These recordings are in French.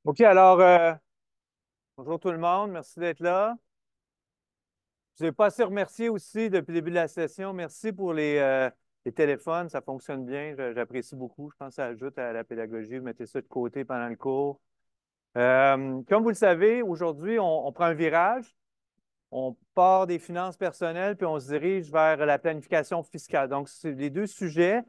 OK, alors, bonjour tout le monde, merci d'être là. Je n'ai pas assez remercié aussi depuis le début de la session. Merci pour les téléphones, ça fonctionne bien, j'apprécie beaucoup. Je pense que ça ajoute à la pédagogie. Vous mettez ça de côté pendant le cours. Comme vous le savez, aujourd'hui, on prend un virage. On part des finances personnelles, puis on se dirige vers la planification fiscale. Donc, les deux sujets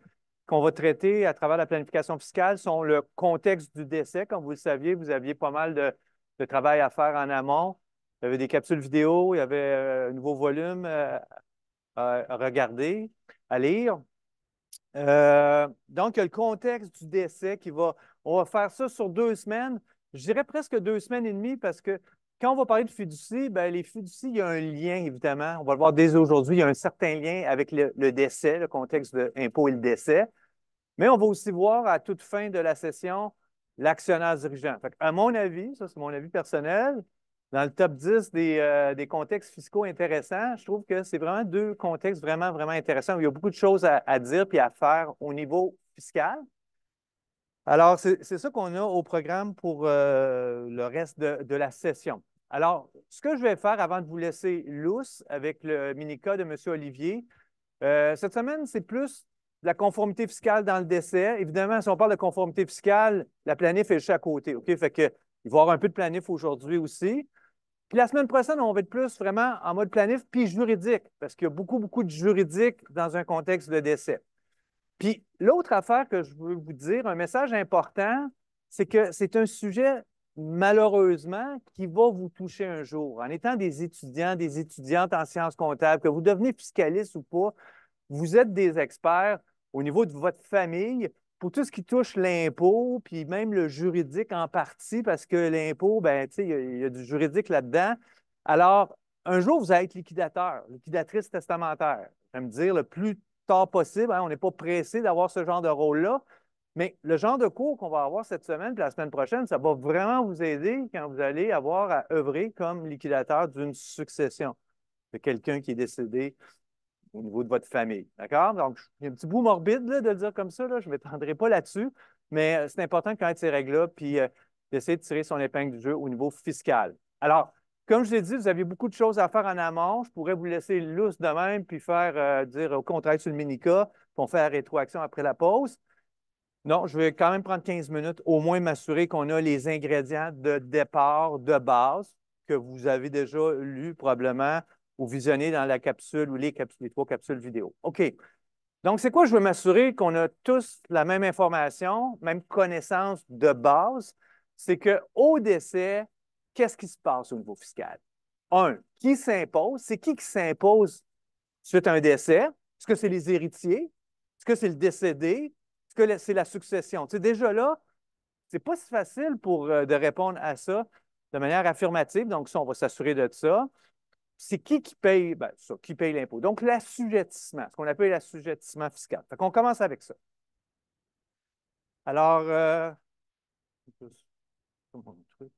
qu'on va traiter à travers la planification fiscale sont le contexte du décès. Comme vous le saviez, vous aviez pas mal de travail à faire en amont. Il y avait des capsules vidéo, il y avait un nouveau volume à regarder, à lire. Donc, il y a le contexte du décès on va faire ça sur 2 semaines. Je dirais presque 2 semaines et demie parce que quand on va parler de fiducie, ben, les fiducies, il y a un lien, évidemment. On va le voir dès aujourd'hui, il y a un certain lien avec le décès, le contexte de l'impôt et le décès. Mais on va aussi voir à toute fin de la session l'actionnaire dirigeant. Fait à mon avis, ça c'est mon avis personnel, dans le top 10 des contextes fiscaux intéressants, je trouve que c'est vraiment deux contextes vraiment, vraiment intéressants où il y a beaucoup de choses à dire puis à faire au niveau fiscal. Alors, c'est ça qu'on a au programme pour le reste de la session. Alors, ce que je vais faire avant de vous laisser lousse avec le mini-cas de M. Olivier, cette semaine, c'est plus de la conformité fiscale dans le décès. Évidemment, si on parle de conformité fiscale, la planif est juste à côté. OK? Fait que, il va y avoir un peu de planif aujourd'hui aussi. Puis la semaine prochaine, on va être plus vraiment en mode planif puis juridique, parce qu'il y a beaucoup, beaucoup de juridique dans un contexte de décès. Puis l'autre affaire que je veux vous dire, un message important, c'est que c'est un sujet, malheureusement, qui va vous toucher un jour. En étant des étudiants, des étudiantes en sciences comptables, que vous devenez fiscaliste ou pas, vous êtes des experts au niveau de votre famille pour tout ce qui touche l'impôt, puis même le juridique en partie, parce que l'impôt, ben, tu sais, il y a du juridique là-dedans. Alors, un jour, vous allez être liquidateur, liquidatrice testamentaire. Je vais me dire le plus tard possible, hein, on n'est pas pressé d'avoir ce genre de rôle-là, mais le genre de cours qu'on va avoir cette semaine et la semaine prochaine, ça va vraiment vous aider quand vous allez avoir à œuvrer comme liquidateur d'une succession de quelqu'un qui est décédé au niveau de votre famille. D'accord? Donc, il y a un petit bout morbide là, de le dire comme ça, là, je ne m'étendrai pas là-dessus, mais c'est important de connaître ces règles-là puis d'essayer de tirer son épingle du jeu au niveau fiscal. Alors, comme je l'ai dit, vous avez beaucoup de choses à faire en amont. Je pourrais vous laisser lousse de même puis faire dire au contraire sur le mini-cas, puis on fait la rétroaction après la pause. Non, je vais quand même prendre 15 minutes, au moins m'assurer qu'on a les ingrédients de départ, de base, que vous avez déjà lus probablement ou visionné dans la capsule ou les 3 capsules vidéo. OK. Donc, c'est quoi? Je veux m'assurer qu'on a tous la même information, même connaissance de base. C'est qu'au décès, qu'est-ce qui se passe au niveau fiscal? Un, qui s'impose? C'est qui s'impose suite à un décès? Est-ce que c'est les héritiers? Est-ce que c'est le décédé? Est-ce que c'est la succession? Tu sais, déjà là, c'est pas si facile de répondre à ça de manière affirmative. Donc, ça, on va s'assurer de ça. C'est qui paye? Ben, ça, qui paye l'impôt? Donc, l'assujettissement, ce qu'on appelle l'assujettissement fiscal. Fait qu'on commence avec ça. Alors, mon truc.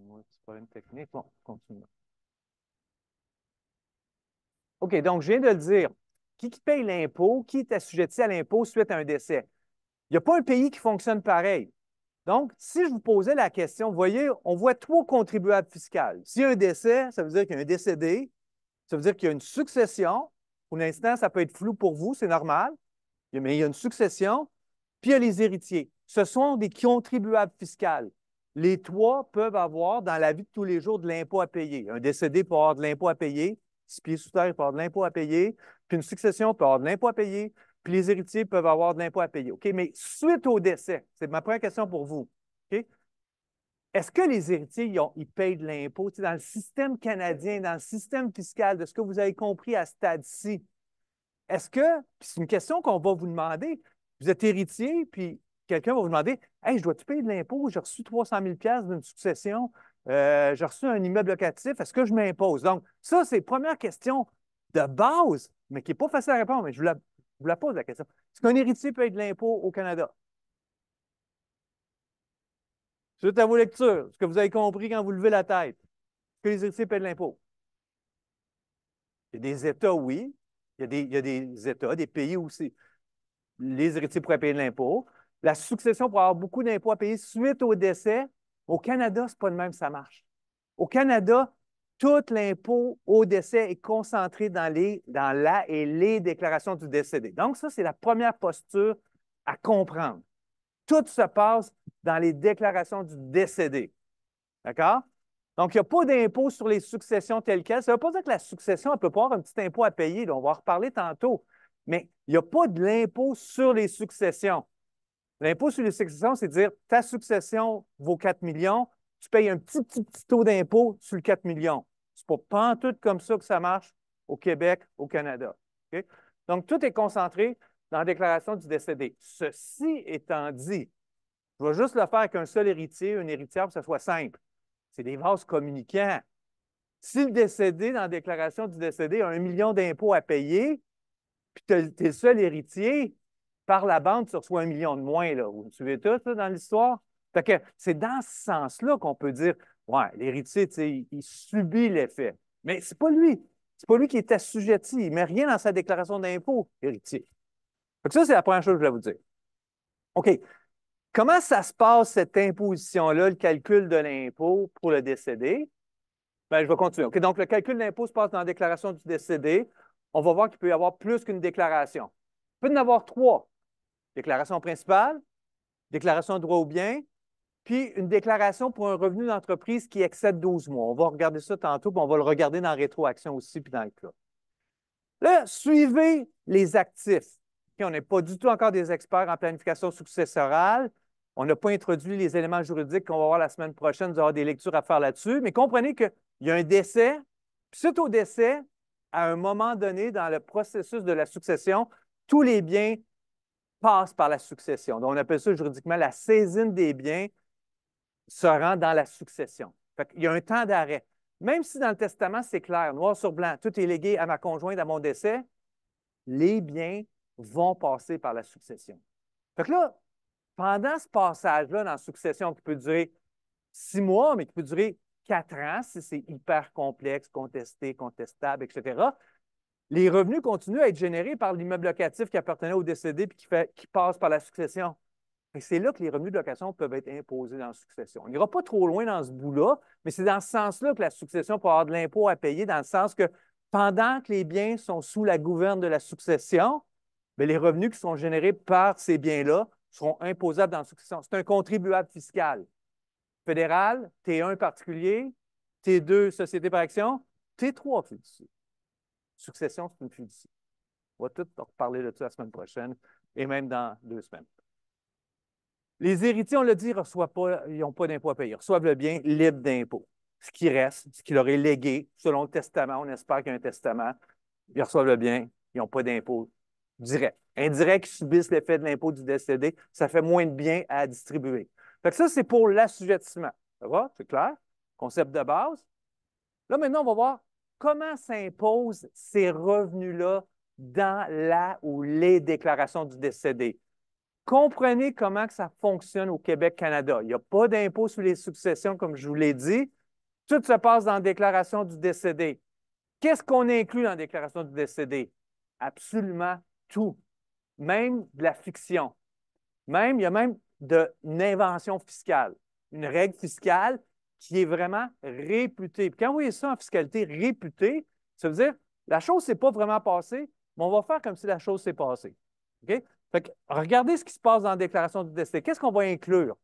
Moi, petit problème technique. Bon, continuons. OK, donc je viens de le dire. Qui paye l'impôt? Qui est assujetti à l'impôt suite à un décès? Il n'y a pas un pays qui fonctionne pareil. Donc, si je vous posais la question, vous voyez, on voit 3 contribuables fiscaux. S'il y a un décès, ça veut dire qu'il y a un décédé, ça veut dire qu'il y a une succession. Pour l'instant, ça peut être flou pour vous, c'est normal, mais il y a une succession. Puis il y a les héritiers. Ce sont des contribuables fiscaux. Les 3 peuvent avoir dans la vie de tous les jours de l'impôt à payer. Un décédé peut avoir de l'impôt à payer, 6 pieds sous terre, il peut avoir de l'impôt à payer, puis une succession peut avoir de l'impôt à payer, puis les héritiers peuvent avoir de l'impôt à payer. OK? Mais suite au décès, c'est ma première question pour vous. OK? Est-ce que les héritiers, ils payent de l'impôt? Tu sais, dans le système canadien, dans le système fiscal, de ce que vous avez compris à ce stade-ci, est-ce que, puis c'est une question qu'on va vous demander, vous êtes héritier, puis quelqu'un va vous demander, hey, je dois-tu payer de l'impôt? J'ai reçu 300 000 d'une succession, j'ai reçu un immeuble locatif, est-ce que je m'impose? Donc, ça, c'est la première question de base, mais qui n'est pas facile à répondre, mais vous la pose la question. Est-ce qu'un héritier paye de l'impôt au Canada? Suite à vos lectures, ce que vous avez compris quand vous levez la tête, est-ce que les héritiers paient de l'impôt? Il y a des États, oui. Il y a des États, des pays aussi. les héritiers pourraient payer de l'impôt. La succession pourrait avoir beaucoup d'impôts à payer suite au décès. Au Canada, ce n'est pas de même que ça marche. Au Canada, tout l'impôt au décès est concentré dans la et les déclarations du décédé. Donc, ça, c'est la première posture à comprendre. Tout se passe dans les déclarations du décédé. D'accord? Donc, il n'y a pas d'impôt sur les successions telles quelles. Ça ne veut pas dire que la succession, elle peut pas avoir un petit impôt à payer. Là, on va en reparler tantôt. Mais il n'y a pas de l'impôt sur les successions. L'impôt sur les successions, c'est dire ta succession vaut 4 millions, tu payes un petit taux d'impôt sur le 4 millions. C'est pas en tout comme ça que ça marche au Québec, au Canada. OK? Donc, tout est concentré dans la déclaration du décédé. Ceci étant dit, je vais juste le faire avec un seul héritier, une héritière, pour que ça soit simple. C'est des vases communicants. Si le décédé, dans la déclaration du décédé, a 1 million d'impôts à payer, puis tu es le seul héritier, par la bande, tu reçois 1 million de moins. Là. Vous me suivez tout là, dans l'histoire? Fait que c'est dans ce sens-là qu'on peut dire, ouais, l'héritier, il subit l'effet. Mais c'est pas lui. C'est pas lui qui est assujetti. Il ne met rien dans sa déclaration d'impôt, héritier. Fait que ça, c'est la première chose que je voulais vous dire. OK. Comment ça se passe, cette imposition-là, le calcul de l'impôt pour le décédé? Bien, je vais continuer. OK, donc, le calcul de l'impôt se passe dans la déclaration du décédé. On va voir qu'il peut y avoir plus qu'une déclaration. Il peut y en avoir trois. Déclaration principale, déclaration de droit au bien, puis une déclaration pour un revenu d'entreprise qui excède 12 mois. On va regarder ça tantôt, puis on va le regarder dans la rétroaction aussi, puis dans le cas. Là, suivez les actifs. Okay, on n'est pas du tout encore des experts en planification successorale. On n'a pas introduit les éléments juridiques qu'on va voir la semaine prochaine. Vous aurez des lectures à faire là-dessus. Mais comprenez qu'il y a un décès. Puis suite au décès, à un moment donné, dans le processus de la succession, tous les biens passent par la succession. Donc, on appelle ça juridiquement la saisine des biens se rend dans la succession. Fait qu'il y a un temps d'arrêt. Même si dans le testament, c'est clair, noir sur blanc, tout est légué à ma conjointe à mon décès, les biens vont passer par la succession. Fait que là, pendant ce passage-là dans la succession qui peut durer 6 mois, mais qui peut durer 4 ans si c'est hyper complexe, contesté, contestable, etc., les revenus continuent à être générés par l'immeuble locatif qui appartenait au décédé et qui passe par la succession. C'est là que les revenus de location peuvent être imposés dans la succession. On n'ira pas trop loin dans ce bout-là, mais c'est dans ce sens-là que la succession peut avoir de l'impôt à payer, dans le sens que pendant que les biens sont sous la gouverne de la succession, bien, les revenus qui sont générés par ces biens-là seront imposables dans la succession. C'est un contribuable fiscal. Fédéral, T1 particulier, T2 société par action, T3 fiducie. Succession, c'est une fiducie. On va tout reparler de ça la semaine prochaine et même dans 2 semaines. Les héritiers, on l'a dit, ils n'ont pas d'impôt à payer. Ils reçoivent le bien libre d'impôt. Ce qui reste, ce qu'il aurait légué selon le testament, on espère qu'il y a un testament, ils reçoivent le bien, ils n'ont pas d'impôt direct. Indirect, ils subissent l'effet de l'impôt du décédé, ça fait moins de biens à distribuer. Fait que ça, c'est pour l'assujettissement. Ça va? C'est clair? Concept de base. Là, maintenant, on va voir comment s'imposent ces revenus-là dans la ou les déclarations du décédé. Comprenez comment que ça fonctionne au Québec-Canada. Il n'y a pas d'impôt sur les successions, comme je vous l'ai dit. Tout se passe dans la déclaration du décédé. Qu'est-ce qu'on inclut dans la déclaration du décédé? Absolument tout. Même de la fiction. Il y a même une invention fiscale. Une règle fiscale qui est vraiment réputée. Puis quand vous voyez ça en fiscalité réputée, ça veut dire la chose ne s'est pas vraiment passée, mais on va faire comme si la chose s'est passée. OK? Fait que, regardez ce qui se passe dans la déclaration du décédé. Qu'est-ce qu'on va inclure?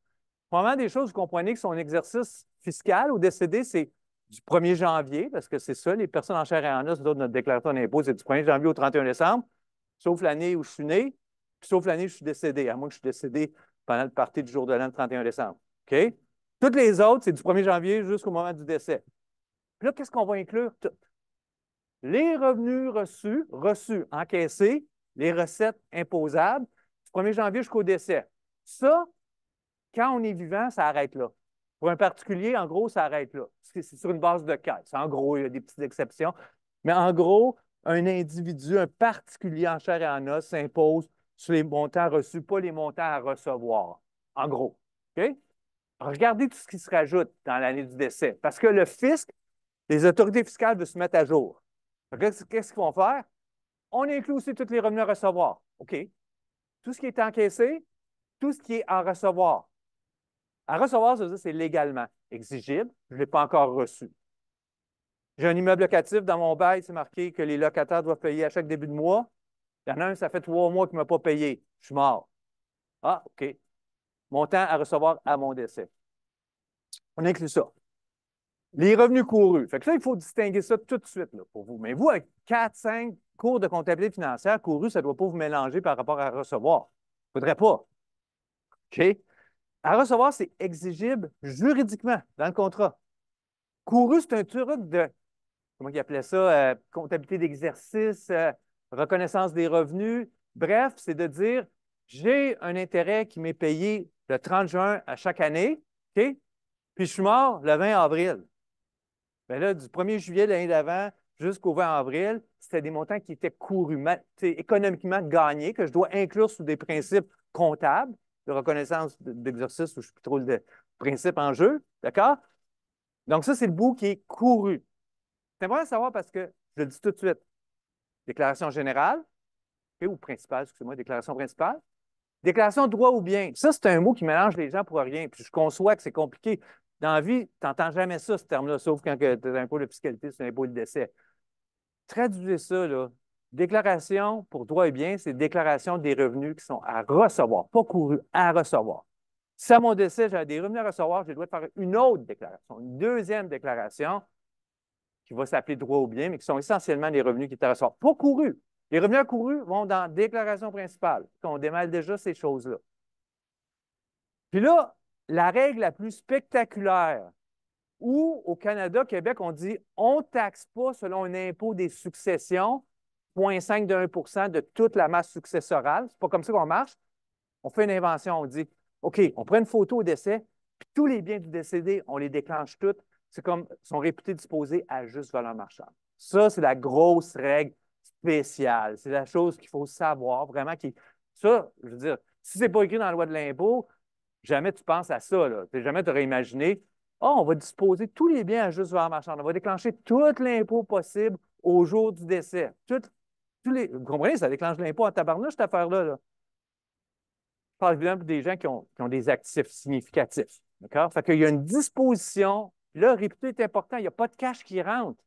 Premièrement, des choses, vous comprenez que son exercice fiscal au décédé, c'est du 1er janvier, parce que c'est ça, les personnes en chair et en os, notre déclaration d'impôt, c'est du 1er janvier au 31 décembre, sauf l'année où je suis né, puis sauf l'année où je suis décédé, à moins que je suis décédé pendant le party du jour de l'an, le 31 décembre. OK? Toutes les autres, c'est du 1er janvier jusqu'au moment du décès. Puis là, qu'est-ce qu'on va inclure? Tout. Les revenus reçus, encaissés, les recettes imposables, du 1er janvier jusqu'au décès. Ça, quand on est vivant, ça arrête là. Pour un particulier, en gros, ça arrête là. C'est sur une base de caisse. En gros, il y a des petites exceptions. Mais en gros, un individu, un particulier en chair et en os s'impose sur les montants reçus, pas les montants à recevoir. En gros. OK? Regardez tout ce qui se rajoute dans l'année du décès. Parce que le fisc, les autorités fiscales veulent se mettre à jour. Qu'est-ce qu'ils vont faire? On inclut aussi tous les revenus à recevoir. OK? tout ce qui est encaissé, tout ce qui est en recevoir. À recevoir, ça veut dire que c'est légalement exigible. Je ne l'ai pas encore reçu. J'ai un immeuble locatif dans mon bail, c'est marqué que les locataires doivent payer à chaque début de mois. Il y en a un, ça fait 3 mois qu'il ne m'a pas payé. Je suis mort. Ah, OK. Montant à recevoir à mon décès. On inclut ça. Les revenus courus. Fait que là, il faut distinguer ça tout de suite là, pour vous. Mais vous, avec 4, 5 cours de comptabilité financière, courus, ça ne doit pas vous mélanger par rapport à recevoir. Il ne faudrait pas. OK? À recevoir, c'est exigible juridiquement dans le contrat. Couru, c'est un truc de, comment il appelait ça, comptabilité d'exercice, reconnaissance des revenus. Bref, c'est de dire, j'ai un intérêt qui m'est payé le 30 juin à chaque année, OK? Puis je suis mort le 20 avril. Bien là, du 1er juillet de l'année d'avant jusqu'au 20 avril, c'était des montants qui étaient courus, économiquement gagnés, que je dois inclure sous des principes comptables de reconnaissance d'exercice, où je ne sais plus trop le principe en jeu, d'accord? Donc ça, c'est le bout qui est couru. C'est important de savoir parce que, je le dis tout de suite, déclaration générale, ou principale, excusez-moi, déclaration principale, déclaration de droit ou bien. Ça, c'est un mot qui mélange les gens pour rien. Puis je conçois que c'est compliqué. Dans la vie, tu n'entends jamais ça, ce terme-là, sauf quand tu as un impôt de fiscalité, c'est un impôt de décès. Traduisez ça, là. Déclaration pour droit et bien, c'est déclaration des revenus qui sont à recevoir, pas courus, à recevoir. Si à mon décès, j'ai des revenus à recevoir, je dois faire une autre déclaration, une deuxième déclaration qui va s'appeler droit ou bien, mais qui sont essentiellement les revenus qui étaient à recevoir. Pas courus. Les revenus courus vont dans déclaration principale. On démêle déjà ces choses-là. Puis là, la règle la plus spectaculaire, où au Canada, Québec, on dit on ne taxe pas selon un impôt des successions, 0,5 de 1 de toute la masse successorale. Ce n'est pas comme ça qu'on marche. On fait une invention, on dit OK, on prend une photo au décès, puis tous les biens du décédé, on les déclenche tous. C'est comme sont réputés disposés à juste valeur marchande. Ça, c'est la grosse règle spéciale. C'est la chose qu'il faut savoir vraiment. Ça, je veux dire, si ce n'est pas écrit dans la loi de l'impôt, jamais tu penses à ça. Là. Jamais tu aurais imaginé, oh, on va disposer tous les biens à juste valeur marchande. On va déclencher tout l'impôt possible au jour du décès. Vous comprenez, ça déclenche l'impôt en tabarnouche, cette affaire-là. Là. Je parle évidemment des gens qui ont des actifs significatifs. D'accord? Fait qu'il y a une disposition. Là, réputé est important. Il n'y a pas de cash qui rentre.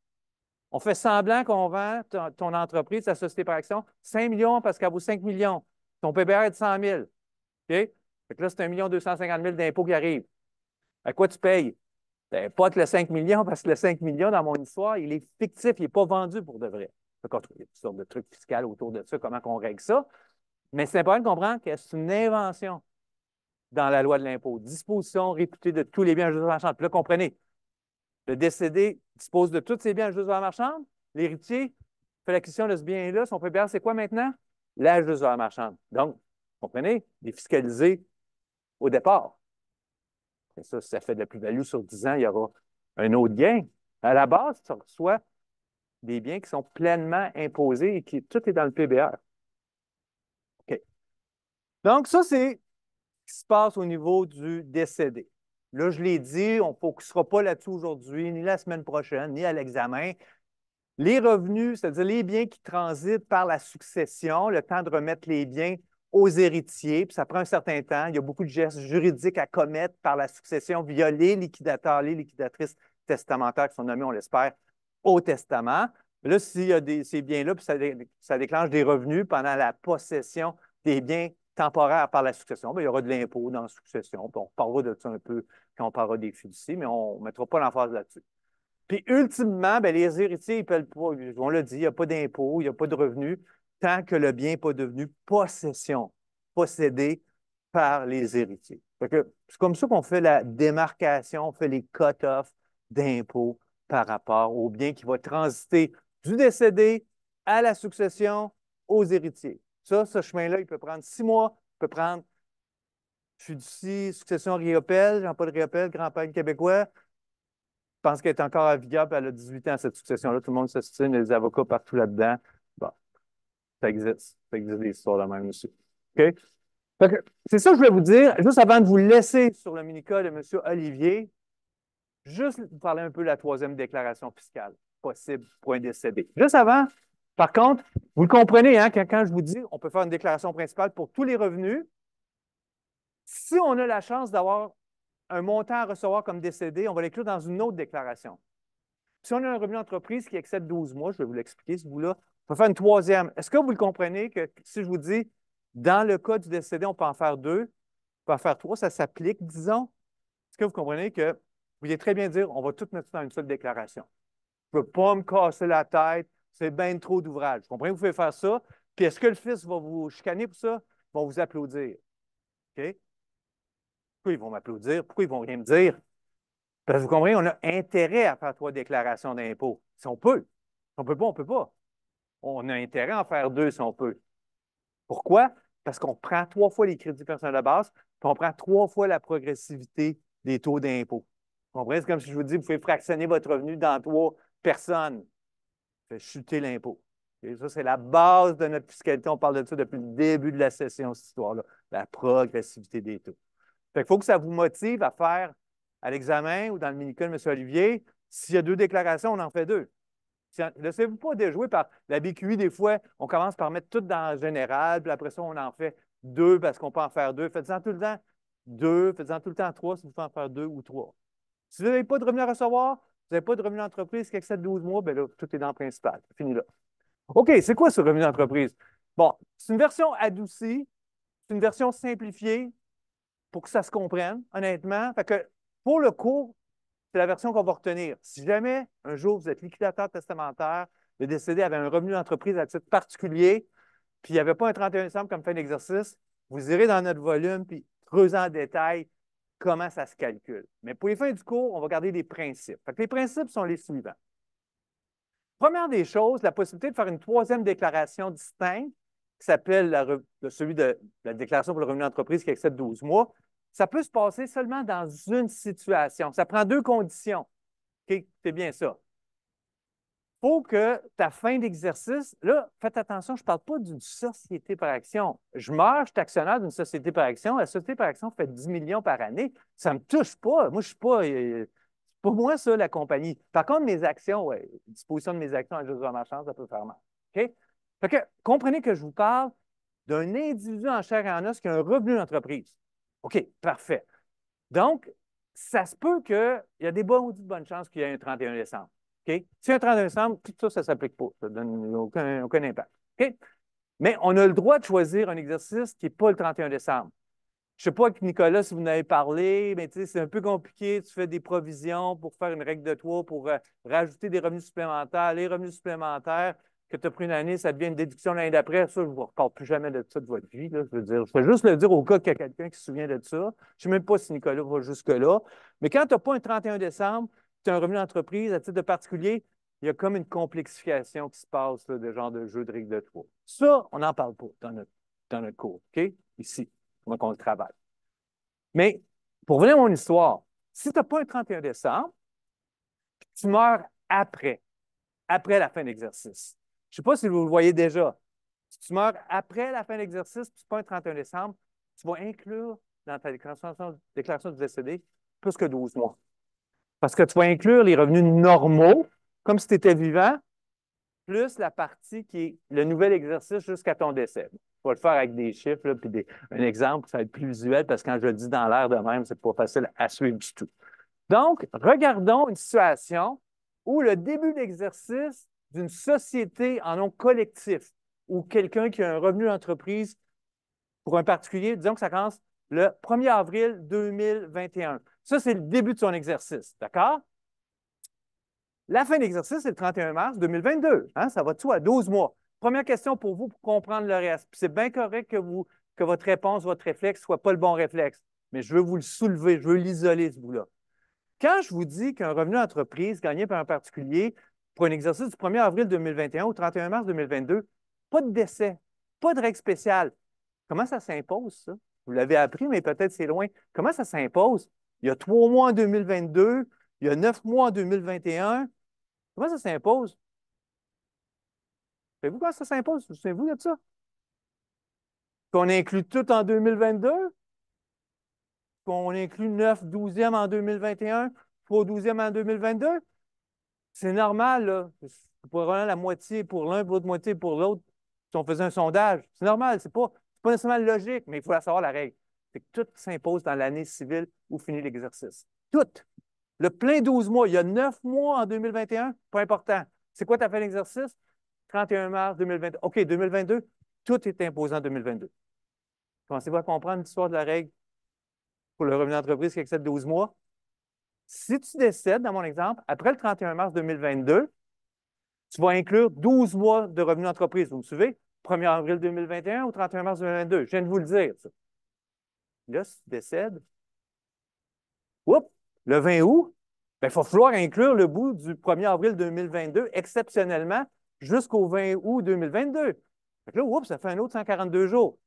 On fait semblant qu'on vend ton entreprise, ta société par action, 5 millions parce qu'elle vaut 5 millions. Ton PBR est de 100 000. OK? Fait que là, c'est 1 250 000 d'impôts qui arrivent. À quoi tu payes? Ben, pas que le 5 millions, parce que le 5 millions, dans mon histoire, il est fictif, il n'est pas vendu pour de vrai. Il y a toutes sortes de trucs fiscaux autour de ça, comment on règle ça. Mais c'est important de comprendre que c'est une invention dans la loi de l'impôt. Disposition réputée de tous les biens à juste valeur marchande. Puis là, comprenez, le décédé dispose de tous ses biens à juste valeur marchande. L'héritier fait l'acquisition de ce bien-là. Son PBR, c'est quoi maintenant? La juste valeur marchande. Donc, comprenez, défiscalisé au départ. Et ça, si ça fait de la plus-value sur 10 ans, il y aura un autre gain. À la base, tu reçois des biens qui sont pleinement imposés et qui tout est dans le PBR. OK. Donc, ça, c'est ce qui se passe au niveau du décédé. Là, je l'ai dit, on ne focusera pas là-dessus aujourd'hui, ni la semaine prochaine, ni à l'examen. Les revenus, c'est-à-dire les biens qui transitent par la succession, le temps de remettre les biens aux héritiers, puis ça prend un certain temps. Il y a beaucoup de gestes juridiques à commettre par la succession via les liquidateurs, les liquidatrices testamentaires qui sont nommés, on l'espère, au testament. Là, s'il y a ces biens-là, puis ça déclenche des revenus pendant la possession des biens temporaires par la succession, bien, il y aura de l'impôt dans la succession. Puis on parlera de ça un peu quand on parlera des fiducies, mais on ne mettra pas l'emphase là-dessus. Puis ultimement, bien, les héritiers, ils peuvent pas, on l'a dit, il n'y a pas d'impôt, il n'y a pas de revenus, tant que le bien n'est pas devenu possession, possédé par les héritiers. C'est comme ça qu'on fait la démarcation, on fait les cut-offs d'impôts par rapport au bien qui va transiter du décédé à la succession aux héritiers. Ça, ce chemin-là, il peut prendre 6 mois, il peut prendre fiducie, succession Riopel, Jean-Paul Riopel, grand-père québécois. Je pense qu'elle est encore en vigueur, puis elle a 18 ans, cette succession-là. Tout le monde s'estime, les avocats partout là-dedans. Bon, ça existe. Ça existe des histoires de même aussi. OK? C'est ça que je voulais vous dire. Juste avant de vous laisser sur le mini-cas de M. Olivier, juste vous parler un peu de la troisième déclaration fiscale possible pour un décédé. Juste avant, Par contre, vous le comprenez, hein, quand je vous dis, on peut faire une déclaration principale pour tous les revenus. Si on a la chance d'avoir un montant à recevoir comme décédé, on va l'inclure dans une autre déclaration. Si on a un revenu d'entreprise qui excède 12 mois, je vais vous l'expliquer, ce bout-là, on peut faire une troisième. Est-ce que vous le comprenez que si je vous dis, dans le cas du décédé, on peut en faire deux, on peut en faire trois, ça s'applique, disons? Est-ce que vous comprenez que vous pouvez très bien dire, on va tout mettre ça dans une seule déclaration? Je ne peux pas me casser la tête, c'est bien trop d'ouvrage. Vous comprenez que vous pouvez faire ça? Puis est-ce que le fils va vous chicaner pour ça? Ils vont vous applaudir. OK? Pourquoi ils vont m'applaudir? Pourquoi ils ne vont rien me dire? Parce que vous comprenez, on a intérêt à faire trois déclarations d'impôt. Si on peut. Si on ne peut pas, on ne peut pas. On a intérêt à en faire deux si on peut. Pourquoi? Parce qu'on prend trois fois les crédits personnels de base, puis on prend trois fois la progressivité des taux d'impôt. Vous comprenez? C'est comme si je vous dis, vous pouvez fractionner votre revenu dans trois personnes. Ça fait chuter l'impôt. Et ça, c'est la base de notre fiscalité. On parle de ça depuis le début de la session, cette histoire-là. La progressivité des taux. Fait qu'il faut que ça vous motive à faire à l'examen ou dans le mini-code, M. Olivier, s'il y a deux déclarations, on en fait deux. Laissez-vous pas déjouer par la BQI, des fois, on commence par mettre tout dans le général, puis après ça, on en fait deux parce qu'on peut en faire deux. Faites-en tout le temps deux, faites-en tout le temps trois si vous pouvez en faire deux ou trois. Si vous n'avez pas de revenus à recevoir, vous n'avez pas de revenu d'entreprise qui excède 12 mois, bien là, tout est dans le principal. C'est fini là. OK, c'est quoi ce revenu d'entreprise? Bon, c'est une version adoucie, c'est une version simplifiée pour que ça se comprenne, honnêtement. Fait que pour le cours, c'est la version qu'on va retenir. Si jamais un jour vous êtes liquidateur testamentaire, le décédé avait un revenu d'entreprise à titre particulier, puis il n'y avait pas un 31 décembre comme fin d'exercice, vous irez dans notre volume puis creusez en détail comment ça se calcule. Mais pour les fins du cours, on va garder des principes. Fait que les principes sont les suivants. Première des choses, la possibilité de faire une troisième déclaration distincte, qui s'appelle celui de la déclaration pour le revenu d'entreprise qui excède 12 mois. Ça peut se passer seulement dans une situation. Ça prend deux conditions. OK? C'est bien ça. Il faut que ta fin d'exercice, là, faites attention, je ne parle pas d'une société par action. Je meurs, je suis actionnaire d'une société par action. La société par action fait 10 millions par année. Ça ne me touche pas. Moi, je ne suis pas. Pour moi, ça, la compagnie. Par contre, mes actions, ouais, disposition de mes actions à juste de ma chance, ça peut faire mal. OK? Fait que, comprenez que je vous parle d'un individu en chair et en os qui a un revenu d'entreprise. OK, parfait. Donc, ça se peut qu'il y a des bonnes chances qu'il y ait un 31 décembre. OK? Si un 31 décembre, tout ça, ça ne s'applique pas. Ça ne donne aucun impact. OK? Mais on a le droit de choisir un exercice qui n'est pas le 31 décembre. Je ne sais pas avec Nicolas si vous en avez parlé, mais c'est un peu compliqué. Tu fais des provisions pour faire une règle de trois, pour rajouter des revenus supplémentaires. Les revenus supplémentaires que tu as pris une année, ça devient une déduction l'année d'après. Ça, je ne vous reparle plus jamais de ça de votre vie. Là, je veux dire, je vais juste le dire au cas qu'il y a quelqu'un qui se souvient de ça. Je ne sais même pas si Nicolas va jusque-là. Mais quand tu n'as pas un 31 décembre, tu as un revenu d'entreprise à titre de particulier, il y a comme une complexification qui se passe là, de genre de jeu de règle de trois. Ça, on n'en parle pas dans notre cours, OK? Ici, comment on le travaille. Mais pour venir à mon histoire, si tu n'as pas un 31 décembre, tu meurs après la fin de l'exercice. Je ne sais pas si vous le voyez déjà. Si tu meurs après la fin de l'exercice, puis ce n'est pas un 31 décembre, tu vas inclure dans ta déclaration de décédé plus que 12 mois. Parce que tu vas inclure les revenus normaux, comme si tu étais vivant, plus la partie qui est le nouvel exercice jusqu'à ton décès. On va le faire avec des chiffres, là, puis un exemple, ça va être plus visuel parce que quand je le dis dans l'air de même, c'est pas facile à suivre du tout. Donc, regardons une situation où le début d'exercice d'une société en nom collectif ou quelqu'un qui a un revenu d'entreprise pour un particulier, disons que ça commence le 1er avril 2021. Ça, c'est le début de son exercice, d'accord? La fin d'exercice, c'est le 31 mars 2022. Hein? Ça va de soi, 12 mois. Première question pour vous pour comprendre le reste. Puis c'est bien correct que votre réponse, votre réflexe ne soit pas le bon réflexe. Mais je veux vous le soulever, je veux l'isoler, ce bout-là. Quand je vous dis qu'un revenu d'entreprise gagné par un particulier pour un exercice du 1er avril 2021 au 31 mars 2022, pas de décès, pas de règle spéciale. Comment ça s'impose, ça? Vous l'avez appris, mais peut-être c'est loin. Comment ça s'impose? Il y a 3 mois en 2022, il y a 9 mois en 2021. Comment ça s'impose? Savez-vous comment ça s'impose? Souvenez-vous de ça? Qu'on inclut tout en 2022, qu'on inclut 9 douzièmes en 2021, 3 douzièmes en 2022. C'est normal, là. probablement la moitié pour l'un, pour l'autre moitié pour l'autre, si on faisait un sondage. C'est normal, c'est pas nécessairement logique, mais il faut savoir la règle. C'est que tout s'impose dans l'année civile où finit l'exercice. Tout. Le plein 12 mois, il y a 9 mois en 2021, pas important. C'est quoi ta fin d'exercice? 31 mars 2022. OK, 2022, tout est imposé en 2022. Commencez-vous à comprendre l'histoire de la règle pour le revenu d'entreprise qui excède 12 mois? Si tu décèdes, dans mon exemple, après le 31 mars 2022, tu vas inclure 12 mois de revenu d'entreprise. Vous me suivez? 1er avril 2021 ou 31 mars 2022. Je viens de vous le dire, ça. Là, si tu décèdes, oups, le 20 août, il va falloir inclure le bout du 1er avril 2022 exceptionnellement jusqu'au 20 août 2022. Fait que là, oups, ça fait un autre 142 jours.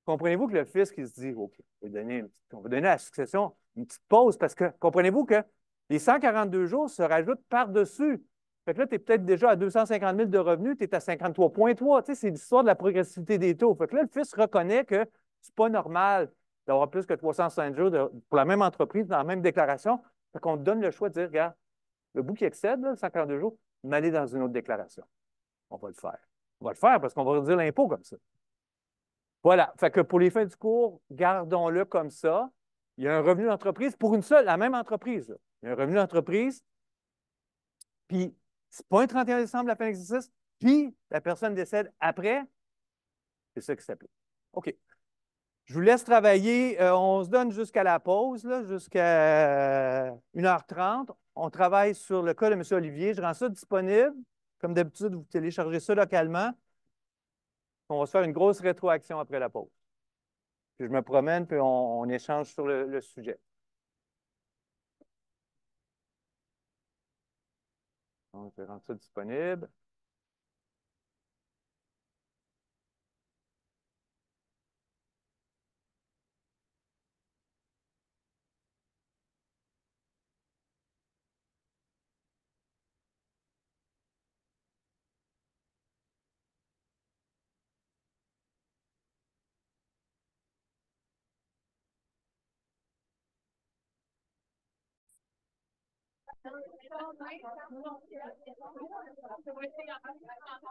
Comprenez-vous que le fisc, il se dit, OK, on va donner à la succession une petite pause parce que comprenez-vous que les 142 jours se rajoutent par-dessus. Fait que là, tu es peut-être déjà à 250 000 de revenus, tu es à 53,3. Tu sais, c'est l'histoire de la progressivité des taux. Fait que là, le fisc reconnaît que c'est pas normal d'avoir plus que 305 jours pour la même entreprise dans la même déclaration. Fait qu'on te donne le choix de dire, regarde, le bout qui excède, là, 142 jours, m'aller dans une autre déclaration. On va le faire. On va le faire parce qu'on va réduire l'impôt comme ça. Voilà. Fait que pour les fins du cours, gardons-le comme ça. Il y a un revenu d'entreprise pour une seule, la même entreprise, là. Il y a un revenu d'entreprise, puis c'est pas un 31 décembre la fin d'exercice, puis la personne décède après. C'est ça qui s'applique. OK. Je vous laisse travailler. On se donne jusqu'à la pause, là, jusqu'à 1h30. On travaille sur le cas de M. Olivier. Je rends ça disponible. Comme d'habitude, vous téléchargez ça localement. On va se faire une grosse rétroaction après la pause. Puis je me promène, puis on échange sur le sujet. Donc, je vais rendre ça disponible.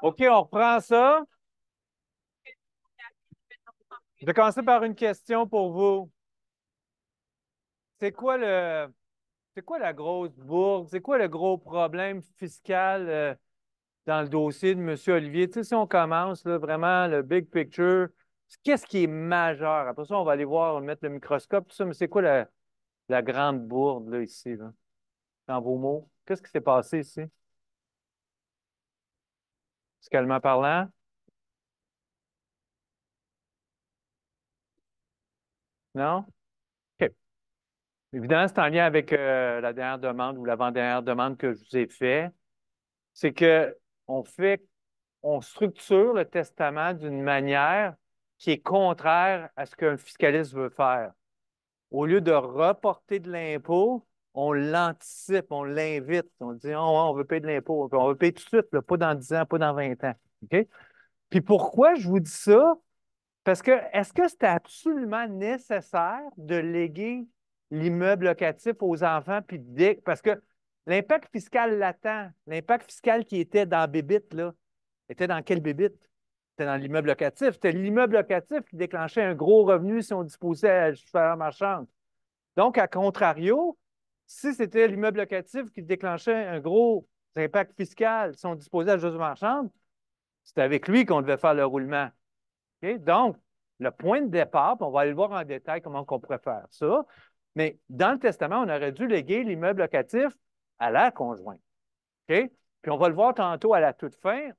OK, on reprend ça. Je vais commencer par une question pour vous. C'est quoi la grosse bourde? C'est quoi le gros problème fiscal dans le dossier de M. Olivier? Tu sais, si on commence là, vraiment le big picture, qu'est-ce qui est majeur? Après ça, on va aller voir, on va mettre le microscope, tout ça, mais c'est quoi la grande bourde là, ici, là, dans vos mots? Qu'est-ce qui s'est passé ici? Fiscalement parlant? Non? OK. Évidemment, c'est en lien avec la dernière demande ou l'avant-dernière demande que je vous ai fait. C'est que on structure le testament d'une manière qui est contraire à ce qu'un fiscaliste veut faire. Au lieu de reporter de l'impôt, on l'anticipe, on l'invite. On dit, oh, on veut payer de l'impôt. On veut payer tout de suite, là, pas dans 10 ans, pas dans 20 ans. OK? Puis pourquoi je vous dis ça? Parce que est-ce que c'était absolument nécessaire de léguer l'immeuble locatif aux enfants? Parce que l'impact fiscal latent, l'impact fiscal qui était dans Bébite, là, était dans quelle bébite? C'était dans l'immeuble locatif. C'était l'immeuble locatif qui déclenchait un gros revenu si on disposait à la valeur marchande. Donc, à contrario, si c'était l'immeuble locatif qui déclenchait un gros impact fiscal si on disposait à la valeur marchande, c'était avec lui qu'on devait faire le roulement. OK? Donc, le point de départ, puis on va aller voir en détail comment on pourrait faire ça, mais dans le testament, on aurait dû léguer l'immeuble locatif à la conjointe. OK? Puis on va le voir tantôt à la toute fin,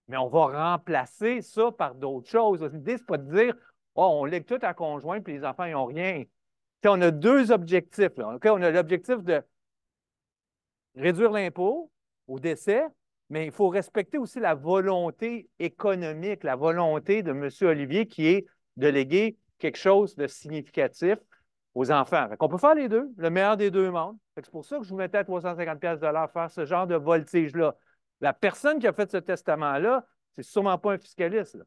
mais on va remplacer ça par d'autres choses. L'idée, ce n'est pas de dire, oh, on lègue tout à conjoint puis les enfants, ils n'ont rien. T'sais, on a deux objectifs, là. OK? On a l'objectif de réduire l'impôt au décès, mais il faut respecter aussi la volonté économique, la volonté de M. Olivier qui est de léguer quelque chose de significatif aux enfants. On peut faire les deux, le meilleur des deux mondes. C'est pour ça que je vous mettais à 350 $ faire ce genre de voltige-là. La personne qui a fait ce testament-là, c'est sûrement pas un fiscaliste, là.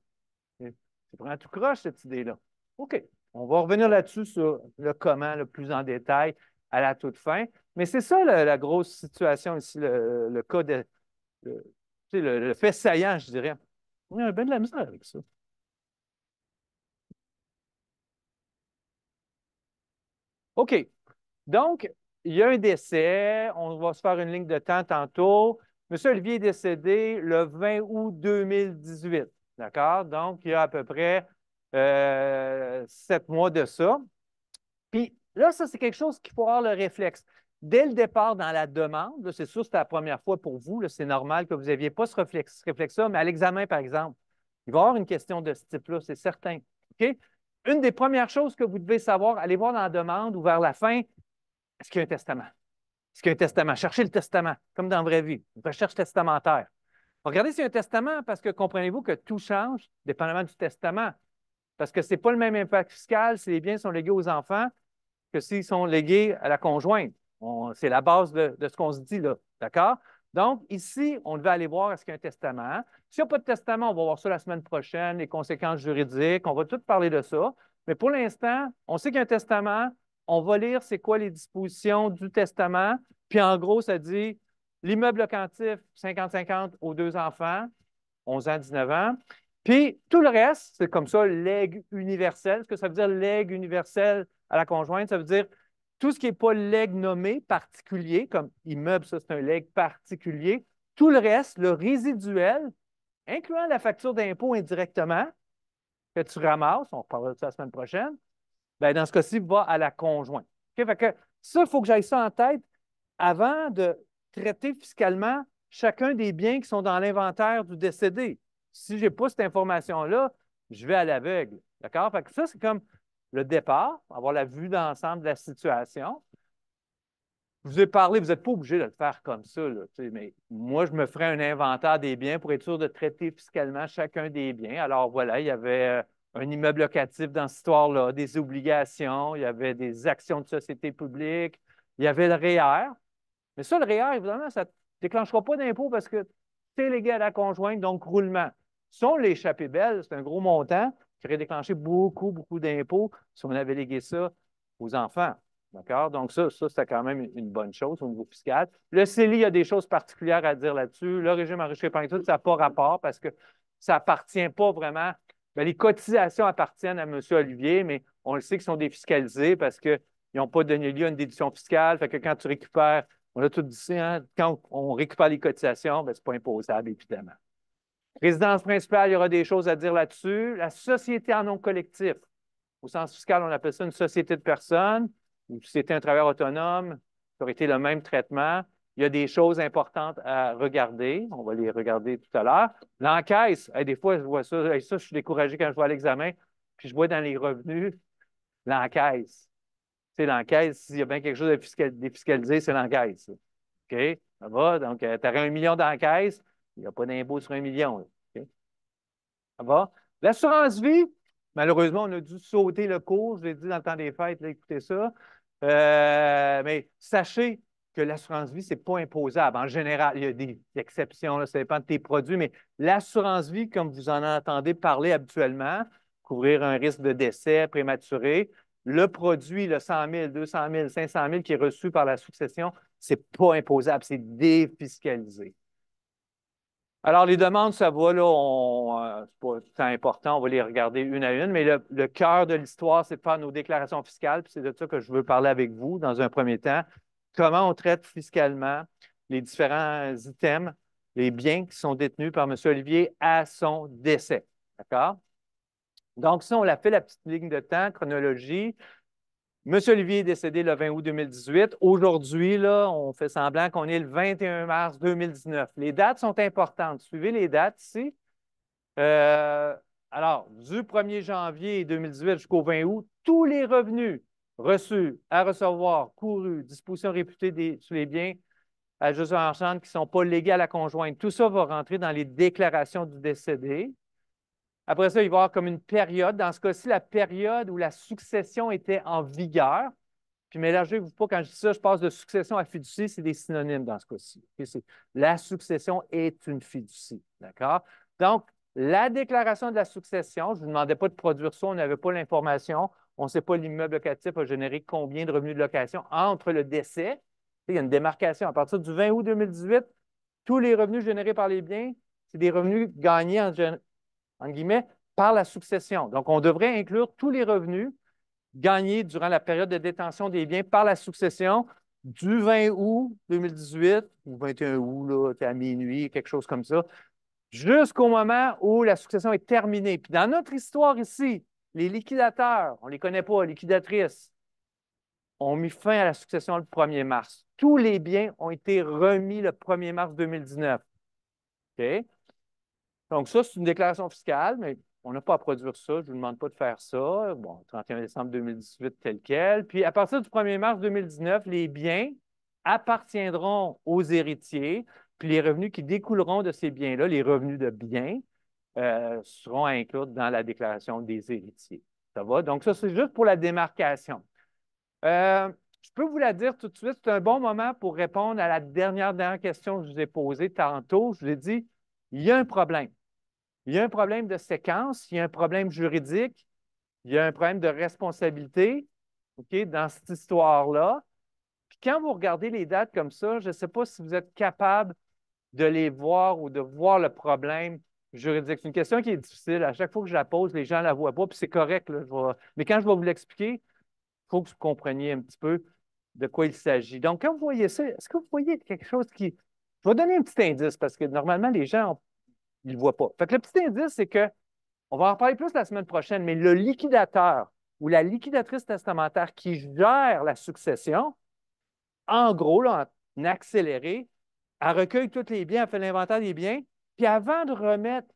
C'est vraiment tout croche, cette idée-là. OK. On va revenir là-dessus sur le comment, le plus en détail, à la toute fin. Mais c'est ça la grosse situation ici, le cas tu sais, le fait saillant, je dirais. On a bien de la misère avec ça. OK. Donc, il y a un décès. On va se faire une ligne de temps tantôt. Monsieur Olivier est décédé le 20 août 2018. D'accord? Donc, il y a à peu près 7 mois de ça. Puis là, ça, c'est quelque chose qu'il faut avoir le réflexe. Dès le départ dans la demande, c'est sûr, c'était la première fois pour vous, c'est normal que vous n'aviez pas ce réflexe-là, mais à l'examen, par exemple, il va y avoir une question de ce type-là, c'est certain. OK? Une des premières choses que vous devez savoir, allez voir dans la demande ou vers la fin, est-ce qu'il y a un testament? Est-ce qu'il y a un testament? Cherchez le testament, comme dans la vraie vie, une recherche testamentaire. Regardez s'il y a un testament, parce que comprenez-vous que tout change dépendamment du testament. Parce que ce n'est pas le même impact fiscal si les biens sont légués aux enfants que s'ils sont légués à la conjointe. C'est la base de ce qu'on se dit là. D'accord? Donc, ici, on devait aller voir est-ce qu'il y a un testament. S'il n'y a pas de testament, on va voir ça la semaine prochaine, les conséquences juridiques, on va tout parler de ça. Mais pour l'instant, on sait qu'il y a un testament, on va lire c'est quoi les dispositions du testament. Puis en gros, ça dit l'immeuble locatif 50-50 aux 2 enfants, 11 ans, 19 ans. Puis tout le reste, c'est comme ça, legs universel. Ce que ça veut dire legs universel à la conjointe, ça veut dire tout ce qui n'est pas legs nommé particulier, comme immeuble, ça c'est un legs particulier. Tout le reste, le résiduel, incluant la facture d'impôt indirectement, que tu ramasses, on reparlera de ça la semaine prochaine, bien, dans ce cas-ci, va à la conjointe. OK? Fait que ça, il faut que j'aille ça en tête avant de traiter fiscalement chacun des biens qui sont dans l'inventaire du décédé. Si je n'ai pas cette information-là, je vais à l'aveugle. D'accord? Fait que ça, c'est comme le départ, avoir la vue d'ensemble de la situation. Je vous ai parlé, vous n'êtes pas obligé de le faire comme ça, là, mais moi, je me ferais un inventaire des biens pour être sûr de traiter fiscalement chacun des biens. Alors voilà, il y avait un immeuble locatif dans cette histoire-là, des obligations, il y avait des actions de société publique, il y avait le REER. Mais ça, le REER, évidemment, ça ne déclenchera pas d'impôt parce que c'est légué à la conjointe, donc roulement. Si on l'échappait belle, c'est un gros montant qui aurait déclenché beaucoup, beaucoup d'impôts si on avait légué ça aux enfants. D'accord? Donc, ça c'était quand même une bonne chose au niveau fiscal. Le CELI, il y a des choses particulières à dire là-dessus. Le régime enrichissement épargne tout, ça n'a pas rapport parce que ça n'appartient pas vraiment. Bien, les cotisations appartiennent à M. Olivier, mais on le sait qu'ils sont défiscalisés parce qu'ils n'ont pas donné lieu à une déduction fiscale. Fait que quand tu récupères, on a tout dit ça, hein, quand on récupère les cotisations, ben, ce n'est pas imposable, évidemment. Résidence principale, il y aura des choses à dire là-dessus. La société en nom collectif, au sens fiscal, on appelle ça une société de personnes, ou si c'était un travailleur autonome, ça aurait été le même traitement. Il y a des choses importantes à regarder. On va les regarder tout à l'heure. L'encaisse, des fois, je vois ça, ça, je suis découragé quand je vois l'examen, puis je vois dans les revenus l'encaisse. Tu sais, l'encaisse, s'il y a bien quelque chose de défiscalisé, c'est l'encaisse. OK? Ça va? Donc, tu aurais 1 million d'encaisse, il n'y a pas d'impôt sur 1 million. OK? Ça va? L'assurance vie, malheureusement, on a dû sauter le cours. Je l'ai dit dans le temps des fêtes, là, écoutez ça. Mais sachez que l'assurance vie, ce n'est pas imposable. En général, il y a des exceptions, là, ça dépend de tes produits, mais l'assurance vie, comme vous en entendez parler habituellement, couvrir un risque de décès prématuré, le produit, le 100 000, 200 000, 500 000 qui est reçu par la succession, ce n'est pas imposable, c'est défiscalisé. Alors, les demandes, ça va, là, c'est pas tant important, on va les regarder une à une, mais le cœur de l'histoire, c'est de faire nos déclarations fiscales, puis c'est de ça que je veux parler avec vous dans un premier temps. Comment on traite fiscalement les différents items, les biens qui sont détenus par M. Olivier à son décès. D'accord? Donc, si on l'a fait, la petite ligne de temps, chronologie, M. Olivier est décédé le 20 août 2018. Aujourd'hui, là, on fait semblant qu'on est le 21 mars 2019. Les dates sont importantes. Suivez les dates ici. Alors, du 1er janvier 2018 jusqu'au 20 août, tous les revenus reçus, à recevoir, courus, dispositions réputées sur les biens à juste marchande qui ne sont pas légués à la conjointe, tout ça va rentrer dans les déclarations du décédé. Après ça, il va y avoir comme une période. Dans ce cas-ci, la période où la succession était en vigueur. Puis mélangez-vous pas, quand je dis ça, je passe de succession à fiducie, c'est des synonymes dans ce cas-ci. La succession est une fiducie. D'accord? Donc, la déclaration de la succession, je ne vous demandais pas de produire ça, on n'avait pas l'information, on ne sait pas l'immeuble locatif a généré combien de revenus de location entre le décès. Il y a une démarcation. À partir du 20 août 2018, tous les revenus générés par les biens c'est des revenus gagnés, en guillemets, par la succession. Donc, on devrait inclure tous les revenus gagnés durant la période de détention des biens par la succession du 20 août 2018 ou 21 août, là, à minuit, quelque chose comme ça, jusqu'au moment où la succession est terminée. Puis dans notre histoire ici, les liquidateurs, on ne les connaît pas, liquidatrices, ont mis fin à la succession le 1er mars. Tous les biens ont été remis le 1er mars 2019. OK? Donc, ça, c'est une déclaration fiscale, mais on n'a pas à produire ça. Je ne vous demande pas de faire ça. Bon, 31 décembre 2018, tel quel. Puis, à partir du 1er mars 2019, les biens appartiendront aux héritiers, puis les revenus qui découleront de ces biens-là, les revenus de biens, seront inclus dans la déclaration des héritiers. Ça va? Donc, ça, c'est juste pour la démarcation. Je peux vous la dire tout de suite, c'est un bon moment pour répondre à la dernière question que je vous ai posée tantôt. Je vous ai dit, il y a un problème. Il y a un problème de séquence, il y a un problème juridique, il y a un problème de responsabilité, OK, dans cette histoire-là. Puis quand vous regardez les dates comme ça, je ne sais pas si vous êtes capable de les voir ou de voir le problème juridique. C'est une question qui est difficile. À chaque fois que je la pose, les gens ne la voient pas, puis c'est correct, là, mais quand je vais vous l'expliquer, il faut que vous compreniez un petit peu de quoi il s'agit. Donc, quand vous voyez ça, est-ce que vous voyez quelque chose qui... Je vais donner un petit indice parce que normalement, les gens, ils ne le voient pas. Fait que le petit indice, c'est que, on va en parler plus la semaine prochaine, mais le liquidateur ou la liquidatrice testamentaire qui gère la succession, en gros, là, en accéléré, elle recueille tous les biens, elle fait l'inventaire des biens, puis avant de remettre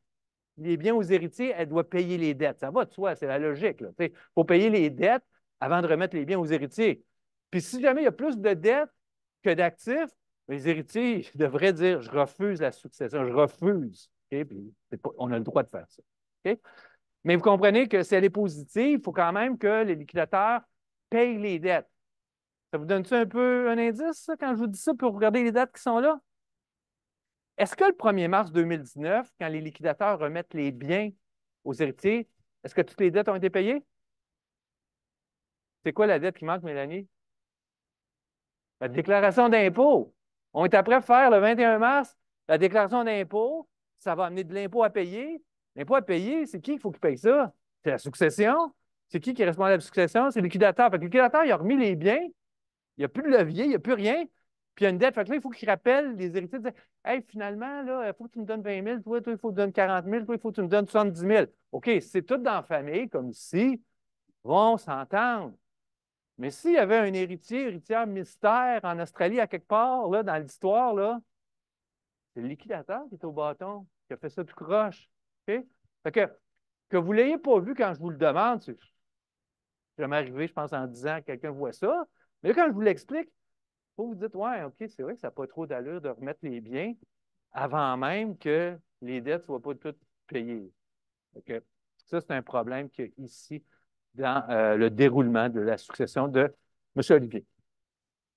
les biens aux héritiers, elle doit payer les dettes. Ça va de soi, c'est la logique. Il faut payer les dettes avant de remettre les biens aux héritiers. Puis si jamais il y a plus de dettes que d'actifs, les héritiers devraient dire je refuse la succession, je refuse. Okay? Puis on a le droit de faire ça. Okay? Mais vous comprenez que si elle est positive, il faut quand même que les liquidateurs payent les dettes. Ça vous donne-tu un peu un indice, ça, quand je vous dis ça, pour regarder les dates qui sont là? Est-ce que le 1er mars 2019, quand les liquidateurs remettent les biens aux héritiers, est-ce que toutes les dettes ont été payées? C'est quoi la dette qui manque, Mélanie? La déclaration d'impôt. On est après faire le 21 mars la déclaration d'impôt. Ça va amener de l'impôt à payer. L'impôt à payer, c'est qui qu'il faut qu'il paye ça? C'est la succession. C'est qui est responsable de la succession? C'est le liquidateur. Fait que le liquidateur, il a remis les biens. Il n'y a plus de levier, il n'y a plus rien. Puis il y a une dette. Fait que là, il faut qu'il rappelle les héritiers de dire hey, finalement, là, il faut que tu me donnes 20 000, toi, il faut que tu me donnes 40 000, toi, il faut que tu me donnes 70 000. OK, c'est tout dans la famille, comme ici, vont s'entendre. Mais s'il y avait un héritière mystère en Australie, à quelque part, là, dans l'histoire, là, c'est le liquidateur qui est au bâton, qui a fait ça tout croche. OK? Fait que vous ne l'ayez pas vu quand je vous le demande, c'est jamais arrivé, je pense, en 10 ans que quelqu'un voit ça. Mais là, quand je vous l'explique, vous vous dites, ouais, OK, c'est vrai que ça n'a pas trop d'allure de remettre les biens avant même que les dettes ne soient pas toutes payées. Okay? Ça, c'est un problème qu'il y a ici dans le déroulement de la succession de M. Olivier.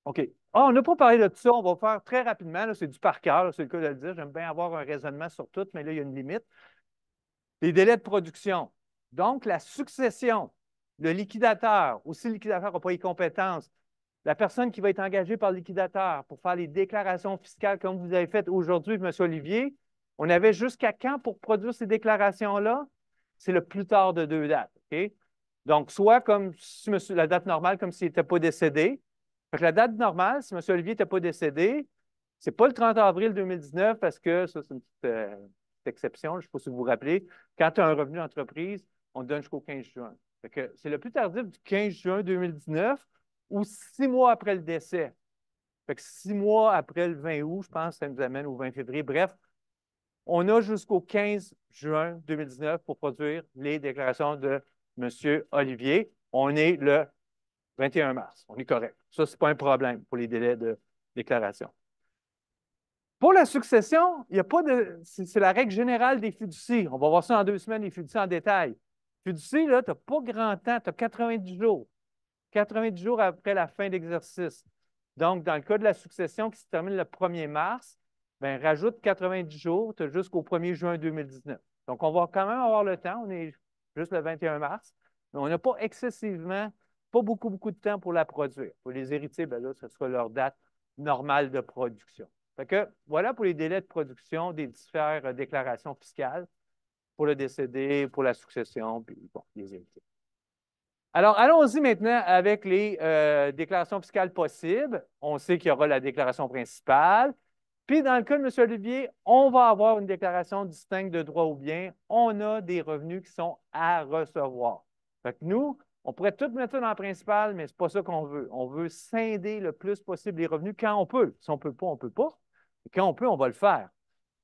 OK. Ah, on n'a pas parlé de tout ça. On va faire très rapidement. C'est du par cœur, c'est le cas de le dire. J'aime bien avoir un raisonnement sur tout, mais là, il y a une limite. Les délais de production. Donc, la succession, le liquidateur, aussi le liquidateur n'a pas les compétences. La personne qui va être engagée par le liquidateur pour faire les déclarations fiscales comme vous avez fait aujourd'hui, M. Olivier, on avait jusqu'à quand pour produire ces déclarations-là? C'est le plus tard de 2 dates. OK? Donc, soit comme si la date normale, comme s'il n'était pas décédé. Fait que la date normale, si M. Olivier n'était pas décédé, ce n'est pas le 30 avril 2019 parce que ça, c'est une petite exception, je ne sais pas si vous vous rappelez. Quand tu as un revenu d'entreprise, on te donne jusqu'au 15 juin. C'est le plus tardif du 15 juin 2019 ou 6 mois après le décès. Fait que 6 mois après le 20 août, je pense que ça nous amène au 20 février. Bref, on a jusqu'au 15 juin 2019 pour produire les déclarations de M. Olivier. On est le 21 mars. On est correct. Ça, ce n'est pas un problème pour les délais de déclaration. Pour la succession, il n'y a pas de. C'est la règle générale des fiducies. On va voir ça en 2 semaines, les fiducies en détail. Fiducie, là, tu n'as pas grand temps, tu as 90 jours. 90 jours après la fin d'exercice. Donc, dans le cas de la succession qui se termine le 1er mars, bien, rajoute 90 jours, tu as jusqu'au 1er juin 2019. Donc, on va quand même avoir le temps, on est juste le 21 mars, mais on n'a pas excessivement, pas beaucoup de temps pour la produire. Pour les héritiers, bien là, ce sera leur date normale de production. Fait que voilà pour les délais de production des différentes déclarations fiscales pour le décédé, pour la succession, puis bon, les héritiers. Alors, allons-y maintenant avec les déclarations fiscales possibles. On sait qu'il y aura la déclaration principale. Puis, dans le cas de M. Olivier, on va avoir une déclaration distincte de droit ou bien. On a des revenus qui sont à recevoir. Fait que nous, on pourrait tout mettre ça dans la principale, mais ce n'est pas ça qu'on veut. On veut scinder le plus possible les revenus quand on peut. Si on ne peut pas, on ne peut pas. Et quand on peut, on va le faire.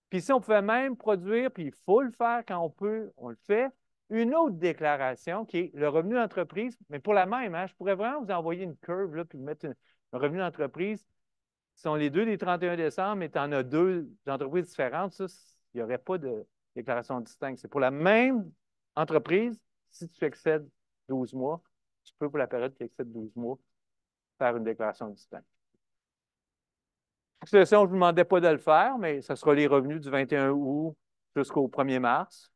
Puis si on pouvait même produire, puis il faut le faire quand on peut, on le fait, une autre déclaration qui est le revenu d'entreprise, mais pour la même, hein, je pourrais vraiment vous envoyer une curve, là, puis vous mettre un revenu d'entreprise. Ce sont les deux des 31 décembre, mais tu en as deux entreprises différentes. Ça, il n'y aurait pas de déclaration distincte. C'est pour la même entreprise, si tu excèdes 12 mois, tu peux, pour la période qui excède 12 mois, faire une déclaration distincte. Succession, je ne vous demandais pas de le faire, mais ce sera les revenus du 21 août jusqu'au 1er mars.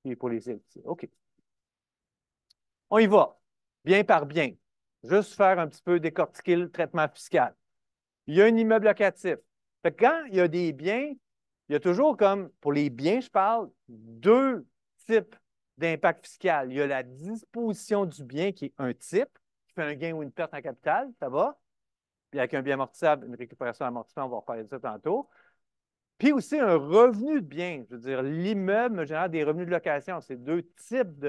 Et pour les héritiers. OK. On y va. Bien par bien. Juste faire un petit peu décortiquer le traitement fiscal. Il y a un immeuble locatif. Fait que quand il y a des biens, il y a toujours comme, pour les biens, je parle, deux types d'impact fiscal. Il y a la disposition du bien qui est un type, qui fait un gain ou une perte en capital, ça va. Puis avec un bien amortissable, une récupération amortissement, on va reparler de ça tantôt. Puis aussi un revenu de bien. Je veux dire, l'immeuble me génère des revenus de location. C'est deux types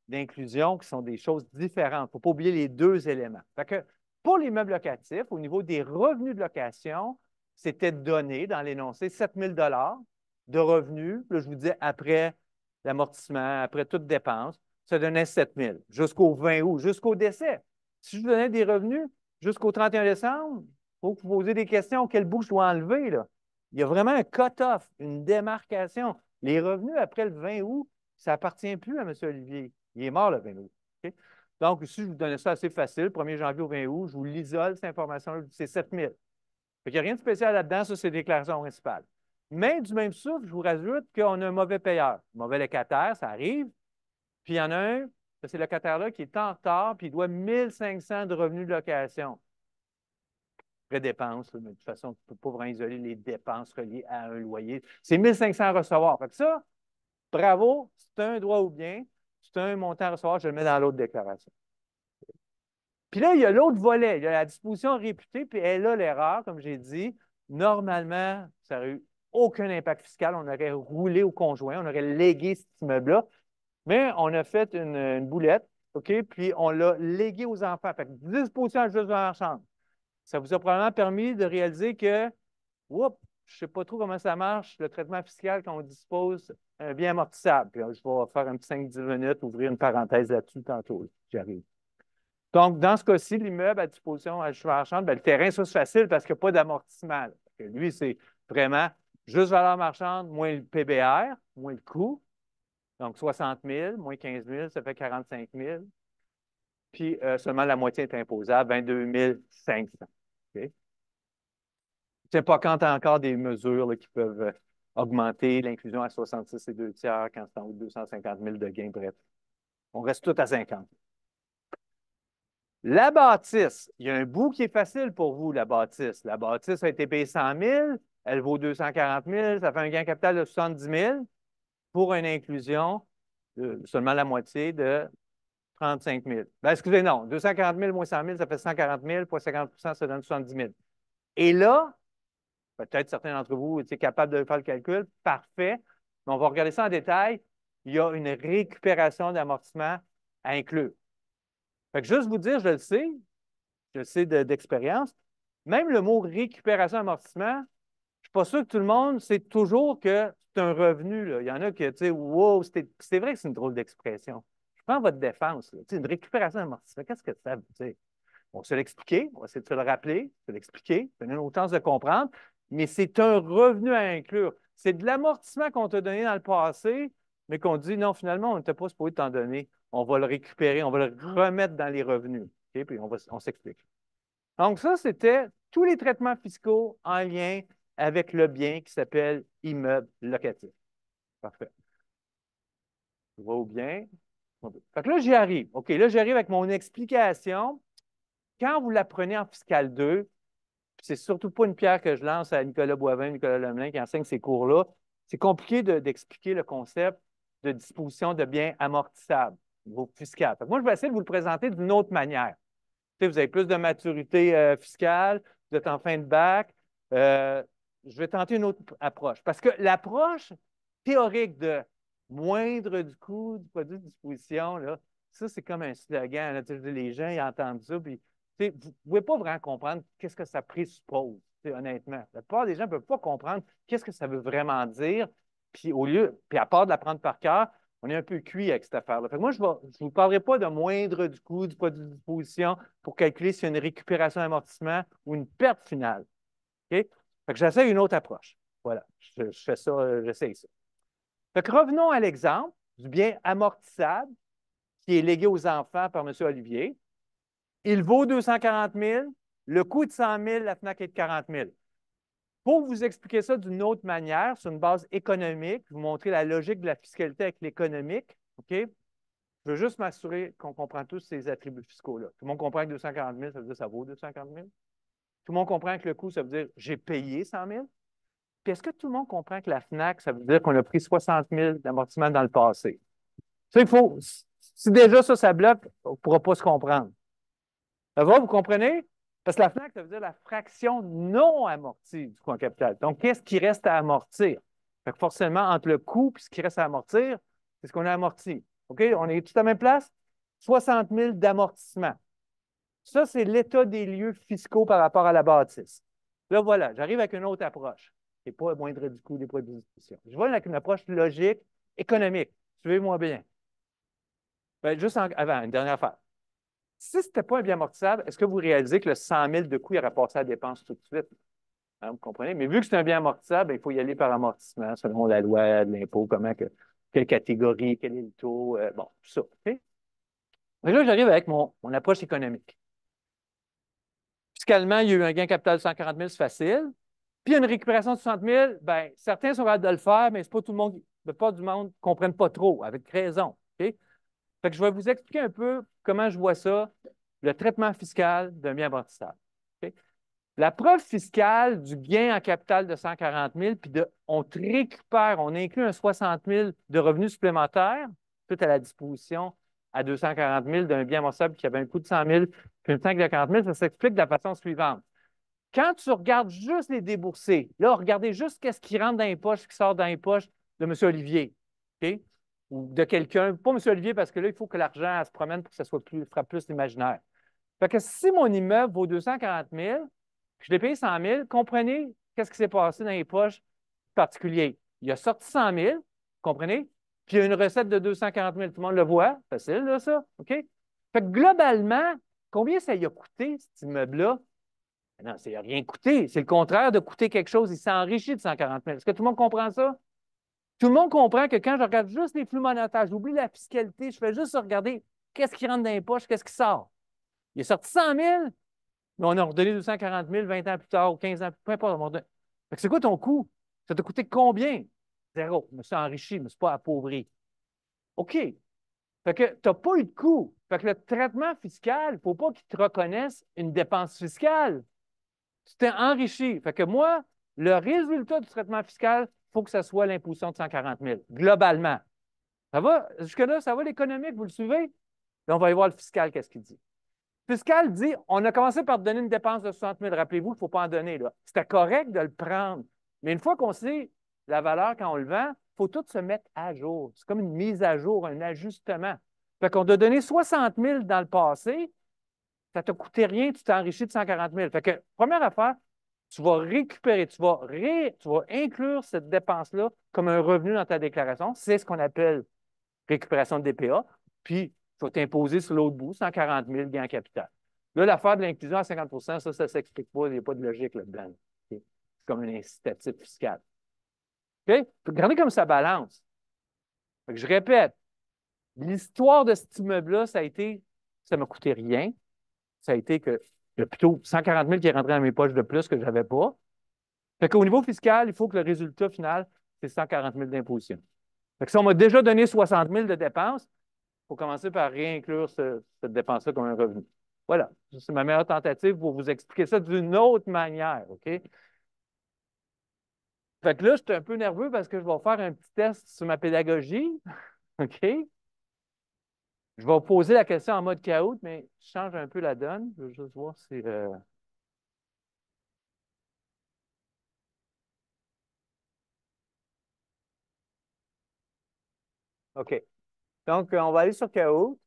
d'inclusion qui sont des choses différentes. Il ne faut pas oublier les deux éléments. Fait que pour l'immeuble locatif, au niveau des revenus de location, c'était donné dans l'énoncé 7 000 de revenus. Là, je vous dis après l'amortissement, après toute dépense, ça donnait 7 000 jusqu'au 20 août, jusqu'au décès. Si je vous donnais des revenus jusqu'au 31 décembre, il faut vous poser des questions. Quel bout je dois enlever, là? Il y a vraiment un cut-off, une démarcation. Les revenus après le 20 août, ça n'appartient plus à M. Olivier. Il est mort le 20 août. Okay? Donc, si je vous donnais ça assez facile, 1er janvier au 20 août, je vous l'isole, cette information-là, c'est 7 000. Il n'y a rien de spécial là-dedans, ça, c'est déclaration principale. Mais du même souffle, je vous rajoute qu'on a un mauvais payeur. Un mauvais locataire, ça arrive. Puis il y en a un, c'est le locataire-là qui est en retard, puis il doit 1 500 de revenus de location. Après dépenses, mais de toute façon, tu ne peux pas vraiment isoler les dépenses reliées à un loyer. C'est 1 500 à recevoir. Fait que ça, bravo, c'est un droit ou bien, c'est un montant à recevoir, je le mets dans l'autre déclaration. Puis là, il y a l'autre volet, il y a la disposition réputée, puis elle a l'erreur, comme j'ai dit. Normalement, ça n'aurait eu aucun impact fiscal. On aurait roulé au conjoint, on aurait légué cet immeuble-là, mais on a fait une boulette, OK, puis on l'a légué aux enfants. Fait que disposition à juste dans la chambre. Ça vous a probablement permis de réaliser que, oups, je ne sais pas trop comment ça marche, le traitement fiscal quand on dispose un bien amortissable. Puis, je vais faire un petit 5-10 minutes, ouvrir une parenthèse là-dessus tantôt. J'arrive. Donc, dans ce cas-ci, l'immeuble à disposition à cheval marchande, bien, le terrain, ça, c'est facile parce qu'il n'y a pas d'amortissement. Lui, c'est vraiment juste valeur marchande moins le PBR, moins le coût. Donc, 60 000, moins 15 000, ça fait 45 000. Puis, seulement la moitié est imposable, 22 500. Okay? C'est pas quand tu as encore des mesures là, qui peuvent augmenter l'inclusion à 66 et 2 tiers quand c'est en haut de 250 000 de gains, bref. On reste tout à 50. La bâtisse, il y a un bout qui est facile pour vous, la bâtisse. La bâtisse a été payée 100 000, elle vaut 240 000, ça fait un gain capital de 70 000 pour une inclusion de seulement la moitié de 35 000. Ben, excusez, non, 240 000 moins 100 000, ça fait 140 000, pour 50 ça donne 70 000. Et là, peut-être certains d'entre vous étaient capables de faire le calcul, parfait, mais on va regarder ça en détail. Il y a une récupération d'amortissement à inclure. Fait que juste vous dire, je le sais d'expérience, même le mot récupération d'amortissement, je ne suis pas sûr que tout le monde sait toujours que c'est un revenu. Là. Il y en a qui, tu sais, wow, c'est vrai que c'est une drôle d'expression. Je prends votre défense. Là. Une récupération d'amortissement, qu'est-ce que ça veut dire? On va se l'expliquer, on va essayer de se le rappeler, se l'expliquer, donner une autre chance de comprendre, mais c'est un revenu à inclure. C'est de l'amortissement qu'on t'a donné dans le passé, mais qu'on dit non, finalement, on n'était pas supposé t'en donner. On va le récupérer, on va le remettre dans les revenus. Okay? Puis on s'explique. Donc, ça, c'était tous les traitements fiscaux en lien avec le bien qui s'appelle immeuble locatif. Parfait. Je vois au bien. Fait que là, j'y arrive. OK, là, j'arrive avec mon explication. Quand vous l'apprenez en fiscal 2, c'est surtout pas une pierre que je lance à Nicolas Boivin, Nicolas Lemelin qui enseigne ces cours-là. C'est compliqué d'expliquer le concept de disposition de biens amortissables au niveau fiscal. Moi, je vais essayer de vous le présenter d'une autre manière. Vous avez plus de maturité fiscale, vous êtes en fin de bac. Je vais tenter une autre approche. Parce que l'approche théorique de moindre du coût du produit de disposition, là, ça, c'est comme un slogan. Là, les gens, ils entendent ça, puis vous ne pouvez pas vraiment comprendre qu'est-ce que ça présuppose, honnêtement. La plupart des gens ne peuvent pas comprendre qu'est-ce que ça veut vraiment dire. Puis à part de l'apprendre par cœur, on est un peu cuit avec cette affaire-là. Moi, je ne vous parlerai pas de moindre du coût du produit de disposition pour calculer s'il y a une récupération d'amortissement ou une perte finale. OK? Fait que j'essaie une autre approche. Voilà, je fais ça, j'essaie ça. Fait que revenons à l'exemple du bien amortissable qui est légué aux enfants par M. Olivier. Il vaut 240 000. Le coût est de 100 000, la FNAC est de 40 000. Pour vous expliquer ça d'une autre manière, sur une base économique, vous montrer la logique de la fiscalité avec l'économique, OK? Je veux juste m'assurer qu'on comprend tous ces attributs fiscaux-là. Tout le monde comprend que 240 000, ça veut dire que ça vaut 240 000? Tout le monde comprend que le coût, ça veut dire j'ai payé 100 000? Puis est-ce que tout le monde comprend que la FNAC, ça veut dire qu'on a pris 60 000 d'amortissement dans le passé? Ça, il faut. Si déjà ça bloque, on ne pourra pas se comprendre. Ça va, vous comprenez? Parce que la FNAC, ça veut dire la fraction non amortie du coût en capital. Donc, qu'est-ce qui reste à amortir? Fait que forcément, entre le coût et ce qui reste à amortir, c'est ce qu'on a amorti. OK? On est tout à la même place? 60 000 d'amortissement. Ça, c'est l'état des lieux fiscaux par rapport à la bâtisse. Là, voilà, j'arrive avec une autre approche. Ce n'est pas moindre du coût des produits de disposition. Je vais avec une approche logique, économique. Suivez-moi bien. Ben, juste avant, une dernière affaire. Si ce n'était pas un bien amortissable, est-ce que vous réalisez que le 100 000 de coût, il aurait passé à la dépense tout de suite? Hein, vous comprenez? Mais vu que c'est un bien amortissable, il faut y aller par amortissement, selon la loi de l'impôt, quelle catégorie, quel est le taux, bon, tout ça. OK? Mais là, j'arrive avec mon approche économique. Fiscalement, il y a eu un gain capital de 140 000, c'est facile. Puis, il y a une récupération de 60 000, bien, certains sont capables de le faire, mais c'est pas tout le monde, pas du monde ne comprenne pas trop, avec raison. OK? Fait que je vais vous expliquer un peu comment je vois ça, le traitement fiscal d'un bien amortissable. OK? La preuve fiscale du gain en capital de 140 000, puis on te récupère, on inclut un 60 000 de revenus supplémentaires, tout à la disposition à 240 000 d'un bien amortissable qui avait un coût de 100 000, puis une taxe de 40 000, ça s'explique de la façon suivante. Quand tu regardes juste les déboursés, là, regardez juste qu'est-ce qui rentre dans les poches, qui sort dans les poches de M. Olivier, OK? Ou de quelqu'un, pas M. Olivier, parce que là, il faut que l'argent se promène pour que ça frappe plus l'imaginaire. Fait que si mon immeuble vaut 240 000, je l'ai payé 100 000, comprenez qu'est-ce qui s'est passé dans les poches particulières. Il a sorti 100 000, comprenez? Puis il y a une recette de 240 000, tout le monde le voit. Facile, là, ça, OK? Fait que globalement, combien ça y a coûté, cet immeuble-là? Non, ça n'a rien coûté. C'est le contraire de coûter quelque chose. Il s'est enrichi de 140 000. Est-ce que tout le monde comprend ça? Tout le monde comprend que quand je regarde juste les flux monétaires, j'oublie la fiscalité, je fais juste regarder qu'est-ce qui rentre dans les poches, qu'est-ce qui sort. Il est sorti 100 000, mais on a redonné 240 000 20 ans plus tard ou 15 ans, peu importe. C'est quoi ton coût? Ça t'a coûté combien? Zéro. Je me suis enrichi, je ne me suis pas appauvri. OK. Fait que tu n'as pas eu de coût. Fait que le traitement fiscal, il ne faut pas qu'il te reconnaisse une dépense fiscale. Tu t'es enrichi. Fait que moi, le résultat du traitement fiscal, il faut que ce soit l'imposition de 140 000, globalement. Ça va? Jusque-là, ça va l'économique, vous le suivez? Là, on va aller voir le fiscal, qu'est-ce qu'il dit. Le fiscal dit, on a commencé par te donner une dépense de 60 000. Rappelez-vous, il ne faut pas en donner. C'était correct de le prendre. Mais une fois qu'on sait la valeur quand on le vend, il faut tout se mettre à jour. C'est comme une mise à jour, un ajustement. Fait qu'on t'a donné 60 000 dans le passé, ça ne t'a coûté rien, tu t'es enrichi de 140 000. Fait que, première affaire, tu vas récupérer, tu vas inclure cette dépense-là comme un revenu dans ta déclaration. C'est ce qu'on appelle récupération de DPA. Puis, tu vas t'imposer sur l'autre bout 140 000 gains en capital. Là, l'affaire de l'inclusion à 50 ça ne s'explique pas. Il n'y a pas de logique là-dedans. Okay? C'est comme un incitatif fiscal. OK? Regardez comme ça balance. Fait que je répète, l'histoire de cet immeuble-là, ça ne m'a coûté rien. Ça a été que il y a plutôt 140 000 qui est rentré dans mes poches de plus que je n'avais pas. Fait qu'au niveau fiscal, il faut que le résultat final, c'est 140 000 d'imposition. Fait que si on m'a déjà donné 60 000 de dépenses, il faut commencer par réinclure cette dépense-là comme un revenu. Voilà, c'est ma meilleure tentative pour vous expliquer ça d'une autre manière, OK? Fait que là, je suis un peu nerveux parce que je vais faire un petit test sur ma pédagogie, OK? Je vais poser la question en mode chaos, mais je change un peu la donne. Je veux juste voir si... OK. Donc, on va aller sur chaos.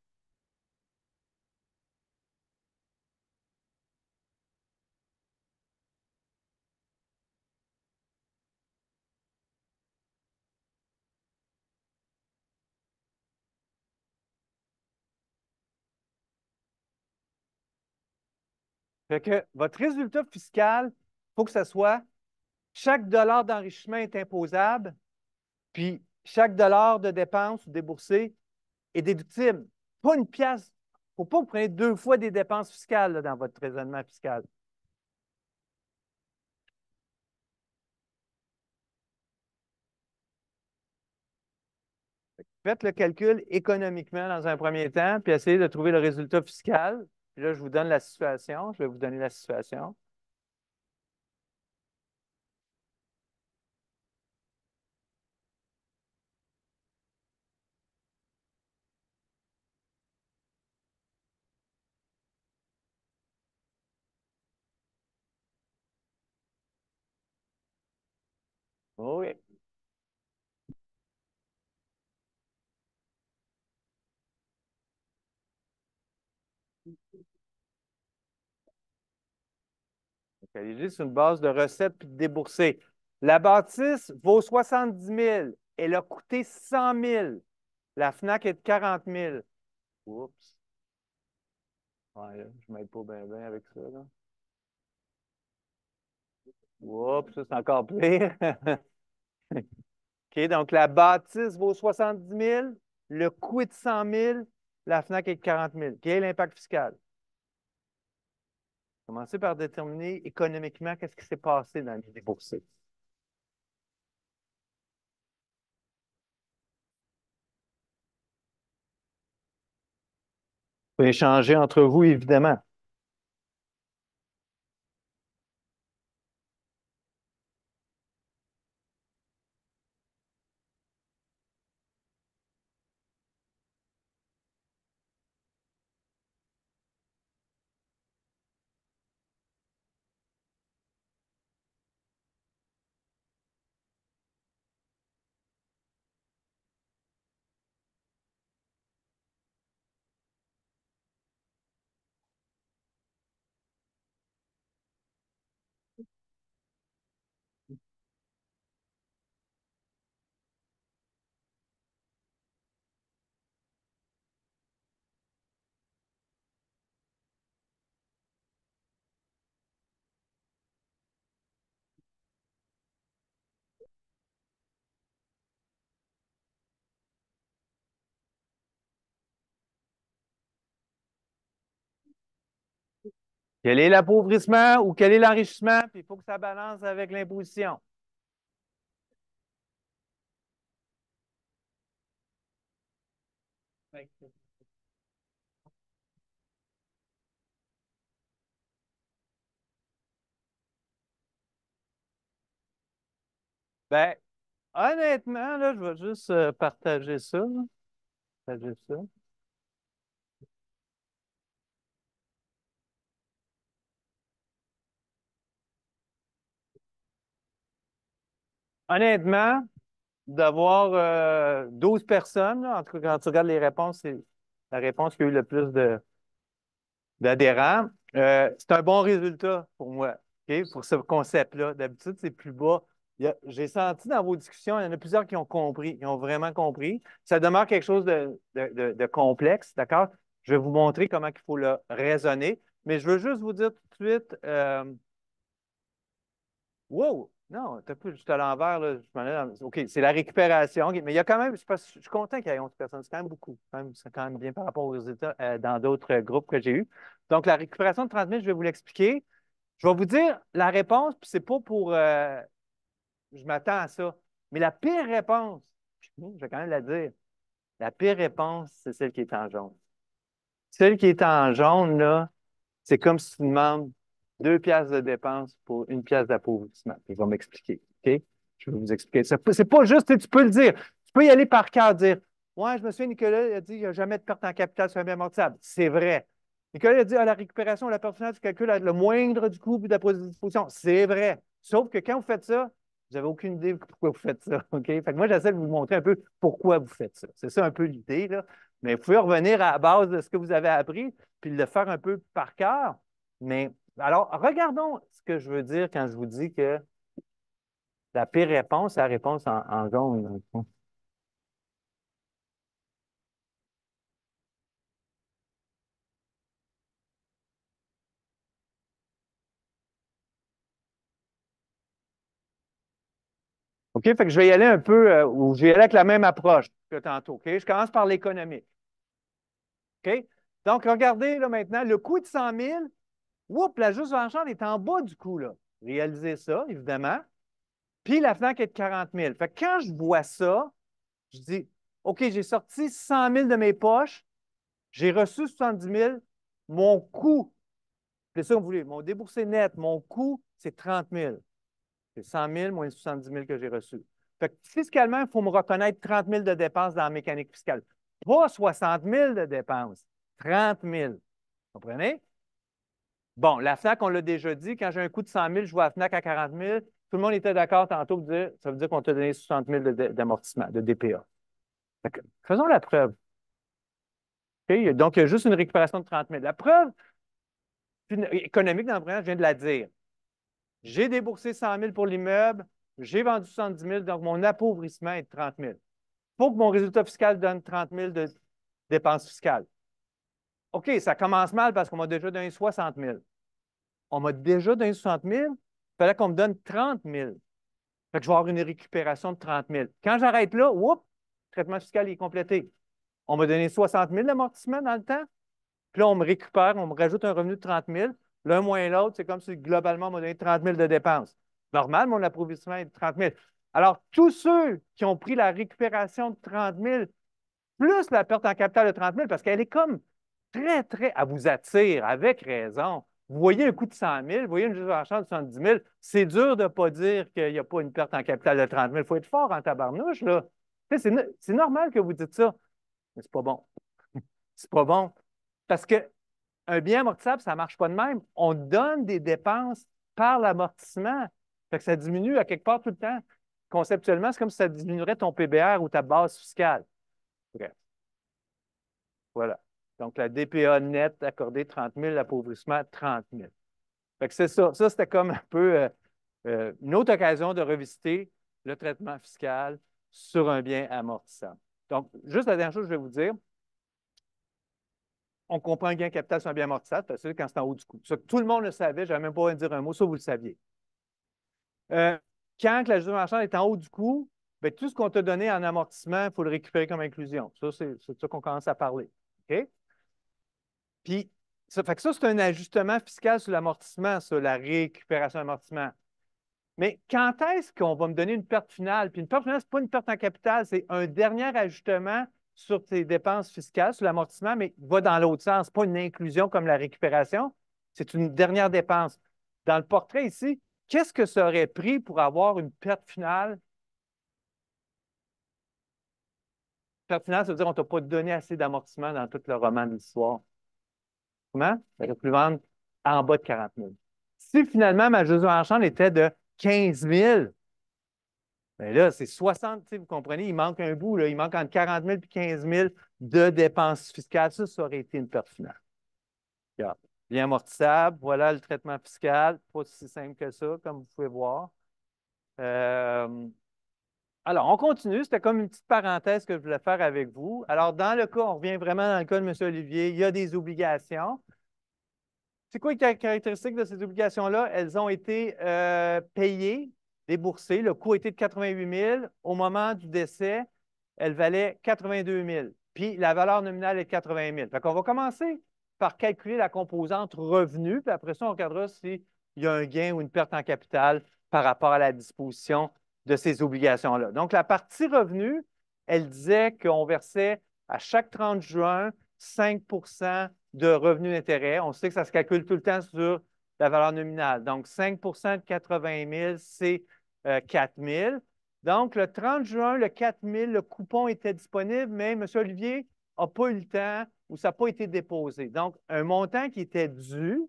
Fait que votre résultat fiscal, il faut que ce soit chaque dollar d'enrichissement est imposable, puis chaque dollar de dépense ou déboursé est déductible. Pas une pièce. Il ne faut pas que vous preniez deux fois des dépenses fiscales là, dans votre raisonnement fiscal. Faites le calcul économiquement dans un premier temps, puis essayez de trouver le résultat fiscal. Puis là, je vous donne la situation. Je vais vous donner la situation. Oui. Allez sur une base de recettes puis de déboursés. La bâtisse vaut 70 000. Elle a coûté 100 000. La FNAC est de 40 000. Oups. Ouais, là, je ne m'aide pas bien avec ça. Là. Oups, ça, c'est encore pire. OK, donc la bâtisse vaut 70 000. Le coût est de 100 000. La FNAC est de 40 000. Quel est l'impact fiscal? Commencez par déterminer économiquement qu'est-ce qui s'est passé dans les déboursés. Vous pouvez échanger entre vous, évidemment. Quel est l'appauvrissement ou quel est l'enrichissement? Puis il faut que ça balance avec l'imposition. Ben, honnêtement, là, je vais juste partager ça. Là. Partager ça. Honnêtement, d'avoir 12 personnes, là, en tout cas, quand tu regardes les réponses, c'est la réponse qui a eu le plus d'adhérents. C'est un bon résultat pour moi, OK, pour ce concept-là. D'habitude, c'est plus bas. J'ai senti dans vos discussions, il y en a plusieurs qui ont compris, qui ont vraiment compris. Ça demeure quelque chose de complexe, d'accord? Je vais vous montrer comment il faut le raisonner, mais je veux juste vous dire tout de suite, wow! Non, t'as plus juste à l'envers, là. OK, c'est la récupération. OK, mais il y a quand même, je suis content qu'il y ait 11 personnes. C'est quand même beaucoup. C'est quand même bien par rapport aux résultats dans d'autres groupes que j'ai eus. Donc, la récupération de 30 000, je vais vous l'expliquer. Je vais vous dire la réponse, puis c'est pas pour. Je m'attends à ça. Mais la pire réponse, je vais quand même la dire. La pire réponse, c'est celle qui est en jaune. Celle qui est en jaune, là, C'est comme si tu demandes 2 piastres de dépenses pour 1 piastre d'appauvrissement. Il va m'expliquer. OK? Je vais vous expliquer. C'est pas juste, tu peux le dire. Tu peux y aller par cœur, dire ouais, je me souviens, Nicolas il a dit qu'il n'y a jamais de perte en capital sur un bien amortissable. C'est vrai. Nicolas a dit à la récupération, la perte finale, tu calcules le moindre du coût de la disposition. C'est vrai. Sauf que quand vous faites ça, vous n'avez aucune idée pourquoi vous faites ça. OK? Fait que moi, j'essaie de vous montrer un peu pourquoi vous faites ça. C'est ça un peu l'idée, là. Mais vous pouvez revenir à la base de ce que vous avez appris, puis le faire un peu par cœur. Mais alors, regardons ce que je veux dire quand je vous dis que la pire réponse, c'est la réponse en jaune, dans le fond. OK? Fait que je vais y aller un peu, ou je vais y aller avec la même approche que tantôt. OK? Je commence par l'économique. OK? Donc, regardez là maintenant, le coût de 100 000, oups, la juste enchère est en bas du coût, là. Réalisez ça, évidemment. Puis la FNAC est de 40 000. Fait que quand je vois ça, je dis, OK, j'ai sorti 100 000 de mes poches, j'ai reçu 70 000, mon coût, c'est ça que vous voulez, mon déboursé net, mon coût, c'est 30 000. C'est 100 000 moins les 70 000 que j'ai reçus. Fait que fiscalement, il faut me reconnaître 30 000 de dépenses dans la mécanique fiscale. Pas 60 000 de dépenses, 30 000. Vous comprenez? Bon, la FNAC, on l'a déjà dit, quand j'ai un coût de 100 000, je vois la FNAC à 40 000. Tout le monde était d'accord tantôt pour dire, ça veut dire qu'on t'a donné 60 000 d'amortissement, de DPA. Fait que, faisons la preuve. OK? Donc, il y a juste une récupération de 30 000. La preuve économique dans le premier, je viens de la dire. J'ai déboursé 100 000 pour l'immeuble, j'ai vendu 70 000, donc mon appauvrissement est de 30 000. Il faut que mon résultat fiscal donne 30 000 de dépenses fiscales. OK, ça commence mal parce qu'on m'a déjà donné 60 000. On m'a déjà donné 60 000, il fallait qu'on me donne 30 000. Fait que je vais avoir une récupération de 30 000. Quand j'arrête là, oups, le traitement fiscal est complété. On m'a donné 60 000 d'amortissement dans le temps, puis là, on me récupère, on me rajoute un revenu de 30 000. L'un moins l'autre, c'est comme si globalement, on m'a donné 30 000 de dépenses. Normal, mon approvisionnement est de 30 000. Alors, tous ceux qui ont pris la récupération de 30 000 plus la perte en capital de 30 000, parce qu'elle est comme très, très, elle vous attire avec raison. Vous voyez un coût de 100 000, vous voyez une juste enchère de 70 000, c'est dur de ne pas dire qu'il n'y a pas une perte en capital de 30 000. Il faut être fort en tabarnouche, là. C'est normal que vous dites ça, mais c'est pas bon. C'est pas bon. Parce qu'un bien amortissable, ça ne marche pas de même. On donne des dépenses par l'amortissement. Fait que ça diminue à quelque part tout le temps. Conceptuellement, c'est comme si ça diminuerait ton PBR ou ta base fiscale. Bref, voilà. Donc, la DPA nette accordée 30 000, l'appauvrissement 30 000. Fait que c'est ça. Ça, c'était comme un peu une autre occasion de revisiter le traitement fiscal sur un bien amortissable. Donc, juste la dernière chose que je vais vous dire, on comprend un gain capital sur un bien amortissable, parce que quand c'est en haut du coût. Ça, tout le monde le savait, je n'avais même pas besoin de dire un mot, ça, vous le saviez. Euh, quand la gestion marchande est en haut du coût, bien, tout ce qu'on t'a donné en amortissement, il faut le récupérer comme inclusion. Ça, c'est de ça qu'on commence à parler. OK? Puis, ça fait que ça, c'est un ajustement fiscal sur l'amortissement, sur la récupération d'amortissement. Mais quand est-ce qu'on va me donner une perte finale? Puis une perte finale, ce n'est pas une perte en capital, c'est un dernier ajustement sur tes dépenses fiscales, sur l'amortissement, mais il va dans l'autre sens. Ce n'est pas une inclusion comme la récupération, c'est une dernière dépense. Dans le portrait ici, qu'est-ce que ça aurait pris pour avoir une perte finale? Perte finale, ça veut dire qu'on ne t'a pas donné assez d'amortissement dans tout le roman de l'histoire. Comment? Ça aurait pu vendre en bas de 40 000. Si finalement ma jeu en chambre était de 15 000, bien là, c'est 60, vous comprenez, il manque un bout, là, il manque entre 40 000 et 15 000 de dépenses fiscales. Ça aurait été une perte finale. Regarde. Bien amortissable, voilà le traitement fiscal, pas si simple que ça, comme vous pouvez voir. Euh, alors, on continue. C'était comme une petite parenthèse que je voulais faire avec vous. Alors, dans le cas, on revient vraiment dans le cas de M. Olivier, il y a des obligations. C'est quoi les caractéristiques de ces obligations-là? Elles ont été payées, déboursées. Le coût était de 88 000. Au moment du décès, elle valait 82 000. Puis la valeur nominale est de 80 000. Fait qu'on va commencer par calculer la composante revenu, puis après ça, on regardera s'il y a un gain ou une perte en capital par rapport à la disposition de ces obligations-là. Donc, la partie revenu, elle disait qu'on versait à chaque 30 juin 5 de revenu d'intérêt. On sait que ça se calcule tout le temps sur la valeur nominale. Donc, 5 de 80 000, c'est 4 000. Donc, le 30 juin, le 4 000, le coupon était disponible, mais M. Olivier n'a pas eu le temps ou ça n'a pas été déposé. Donc, un montant qui était dû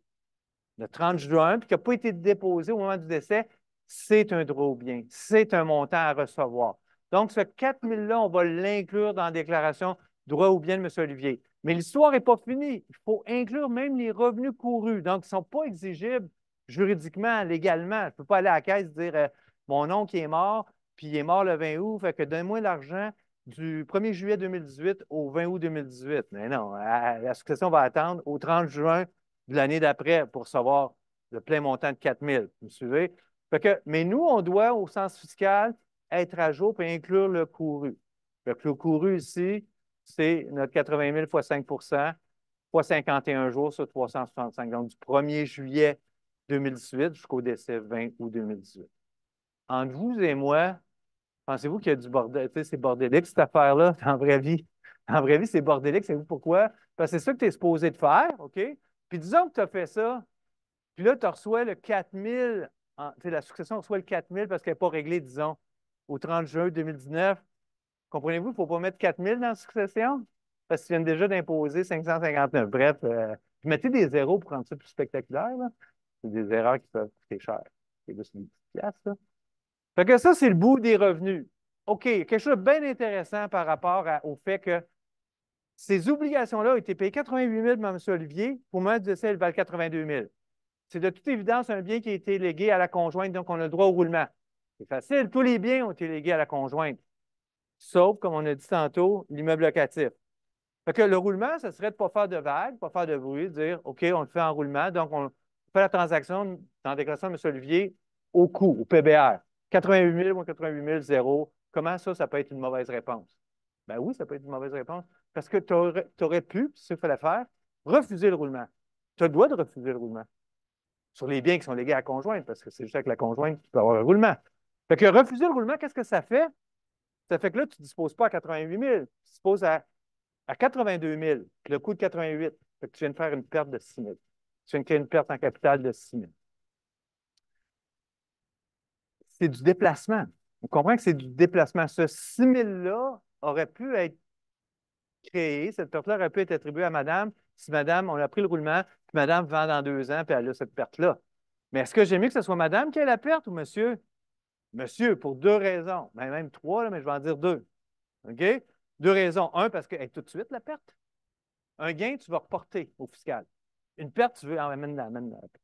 le 30 juin, puis qui n'a pas été déposé au moment du décès, c'est un droit au bien. C'est un montant à recevoir. Donc, ce 4 000-là, on va l'inclure dans la déclaration droit au bien de M. Olivier. Mais l'histoire n'est pas finie. Il faut inclure même les revenus courus. Donc, ils ne sont pas exigibles juridiquement, légalement. Je ne peux pas aller à la caisse et dire mon oncle est mort, puis il est mort le 20 août, fait que donne-moi l'argent du 1er juillet 2018 au 20 août 2018. Mais non, la succession va attendre au 30 juin de l'année d'après pour recevoir le plein montant de 4 000. Vous me suivez? Fait que, mais nous, on doit, au sens fiscal, être à jour et inclure le couru. Fait que le couru ici, c'est notre 80 000 fois 5 fois 51 jours sur 365. Donc, du 1er juillet 2018 jusqu'au décès 20 août 2018. Entre vous et moi, pensez-vous qu'il y a du bordel? Tu sais, c'est bordélique, cette affaire-là, en vraie vie. En vraie vie, c'est bordélique. Savez-vous pourquoi? Parce que c'est ça que tu es supposé de faire, OK? Puis disons que tu as fait ça, puis là, tu reçois le 4 000, tu sais, la succession reçoit le 4 000 parce qu'elle n'est pas réglée, disons, au 30 juin 2019. Comprenez-vous, il ne faut pas mettre 4 000 dans la succession parce que tu viens déjà d'imposer 559. Bref, mettez des zéros pour rendre ça plus spectaculaire, là. C'est des erreurs qui peuvent coûter cher. C'est juste des petites pièces, là. Fait que ça, c'est le bout des revenus. OK, quelque chose de bien intéressant par rapport au fait que ces obligations-là ont été payées 88 000 par M. Olivier. Pour moi, du décès, elles valent 82 000. C'est de toute évidence un bien qui a été légué à la conjointe, donc on a le droit au roulement. C'est facile, tous les biens ont été légués à la conjointe, sauf, comme on a dit tantôt, l'immeuble locatif. Fait que le roulement, ce serait de ne pas faire de vagues, pas faire de bruit, de dire OK, on le fait en roulement, donc on fait la transaction dans la déclaration de M. Olivier au coût, au PBR. 88 000 ou 88 000, zéro. Comment ça, ça peut être une mauvaise réponse? Ben oui, ça peut être une mauvaise réponse. Parce que tu aurais pu, c'est ce qu'il fallait faire, refuser le roulement. Tu as le droit de refuser le roulement sur les biens qui sont légués à la conjointe, parce que c'est juste avec la conjointe que tu peux avoir un roulement. Fait que refuser le roulement, qu'est-ce que ça fait? Ça fait que là, tu ne disposes pas à 88 000, tu disposes à 82 000, puis le coût de 88, fait que tu viens de faire une perte de 6 000. Tu viens de créer une perte en capital de 6 000. C'est du déplacement. On comprend que c'est du déplacement. Ce 6 000-là aurait pu être créé, cette perte-là aurait pu être attribuée à madame si madame, on a pris le roulement, puis madame vend dans 2 ans, puis elle a cette perte-là. Mais est-ce que j'aime mieux que ce soit madame qui ait la perte ou monsieur? Monsieur, pour deux raisons. Ben, même trois, là, mais je vais en dire deux. OK? Deux raisons. Un, parce que tout de suite, la perte. Un gain, tu vas reporter au fiscal. Une perte, tu veux amène la perte.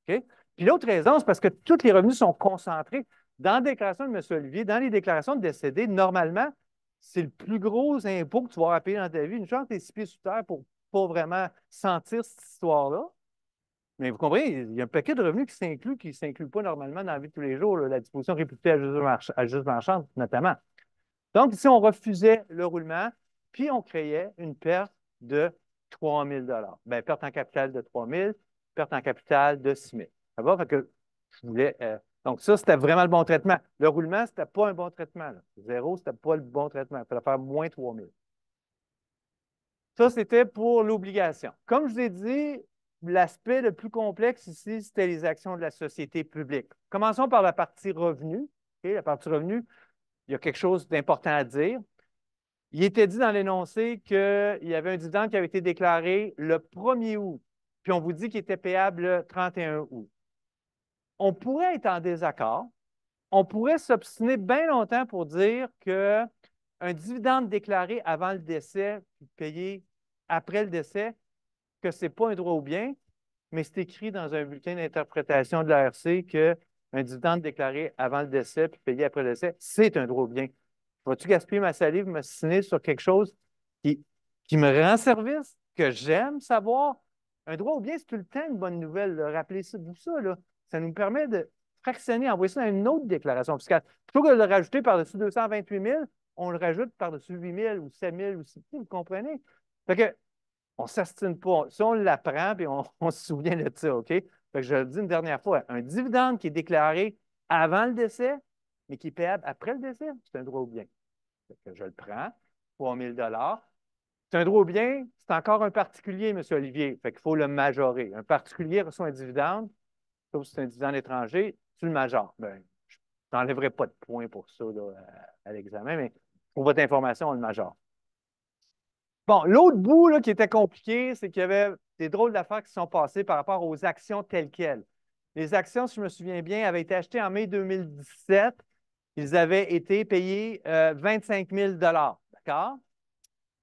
OK? Puis l'autre raison, c'est parce que tous les revenus sont concentrés. Dans la déclaration de M. Olivier, dans les déclarations de décédé, normalement, c'est le plus gros impôt que tu vas avoir à payer dans ta vie. Une chance, tu es 6 pieds sous terre pour ne pas vraiment sentir cette histoire-là. Mais vous comprenez, il y a un paquet de revenus qui ne s'incluent pas normalement dans la vie de tous les jours, là, la disposition réputée à juste marchande, notamment. Donc, ici, on refusait le roulement, puis on créait une perte de 3 000 Bien, perte en capital de 3 000, perte en capital de 6 000. Ça va? Fait que je voulais. Donc, ça, c'était vraiment le bon traitement. Le roulement, ce n'était pas un bon traitement, là. Zéro, ce n'était pas le bon traitement. Il fallait faire moins 3 000. Ça, c'était pour l'obligation. Comme je vous ai dit, l'aspect le plus complexe ici, c'était les actions de la société publique. Commençons par la partie revenu. OK? La partie revenu, il y a quelque chose d'important à dire. Il était dit dans l'énoncé qu'il y avait un dividende qui avait été déclaré le 1er août, puis on vous dit qu'il était payable le 31 août. On pourrait être en désaccord. On pourrait s'obstiner bien longtemps pour dire qu'un dividende déclaré avant le décès, puis payé après le décès, que ce n'est pas un droit au bien, mais c'est écrit dans un bulletin d'interprétation de l'ARC qu'un dividende déclaré avant le décès, puis payé après le décès, c'est un droit au bien. Vas-tu gaspiller ma salive, me signer sur quelque chose qui me rend service, que j'aime savoir? Un droit au bien, c'est tout le temps une bonne nouvelle. Rappelez-vous ça, là. Ça nous permet de fractionner, envoyer ça dans une autre déclaration fiscale. Plutôt que de le rajouter par-dessus 228 000, on le rajoute par-dessus 8 000 ou 7 000 ou 6 000, vous comprenez? Fait que, on ne s'astine pas. Si on l'apprend, puis on se souvient de ça, OK? Fait que je le dis une dernière fois, un dividende qui est déclaré avant le décès, mais qui est payable après le décès, c'est un droit au bien. Fait que je le prends, 3 000 C'est un droit au bien, c'est encore un particulier, M. Olivier. Fait qu'il faut le majorer. Un particulier reçoit un dividende, sauf si c'est un dividende étranger, tu le majores. Ben, je n'enlèverai pas de points pour ça là, à l'examen, mais pour votre information, on le majore. Bon, l'autre bout là, qui était compliqué, c'est qu'il y avait des drôles d'affaires qui sont passées par rapport aux actions telles quelles. Les actions, si je me souviens bien, avaient été achetées en mai 2017. Ils avaient été payés 25 000 d'accord?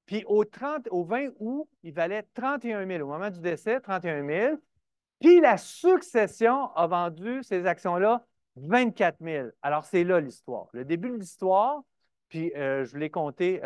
Puis au 20 août, il valait 31 000. Au moment du décès, 31 000. Puis la succession a vendu ces actions-là 24 000. Alors, c'est là l'histoire. Le début de l'histoire, puis je l'ai compté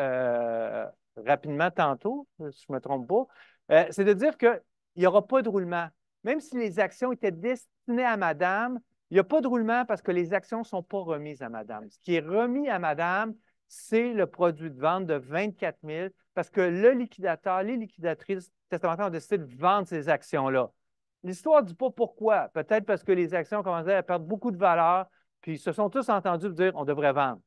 rapidement tantôt, si je ne me trompe pas, c'est de dire qu'il n'y aura pas de roulement. Même si les actions étaient destinées à madame, il n'y a pas de roulement parce que les actions ne sont pas remises à madame. Ce qui est remis à madame, c'est le produit de vente de 24 000 parce que le liquidateur, les liquidatrices testamentaires ont décidé de vendre ces actions-là. L'histoire ne dit pas pourquoi. Peut-être parce que les actions commençaient à perdre beaucoup de valeur, puis ils se sont tous entendus dire on devrait vendre.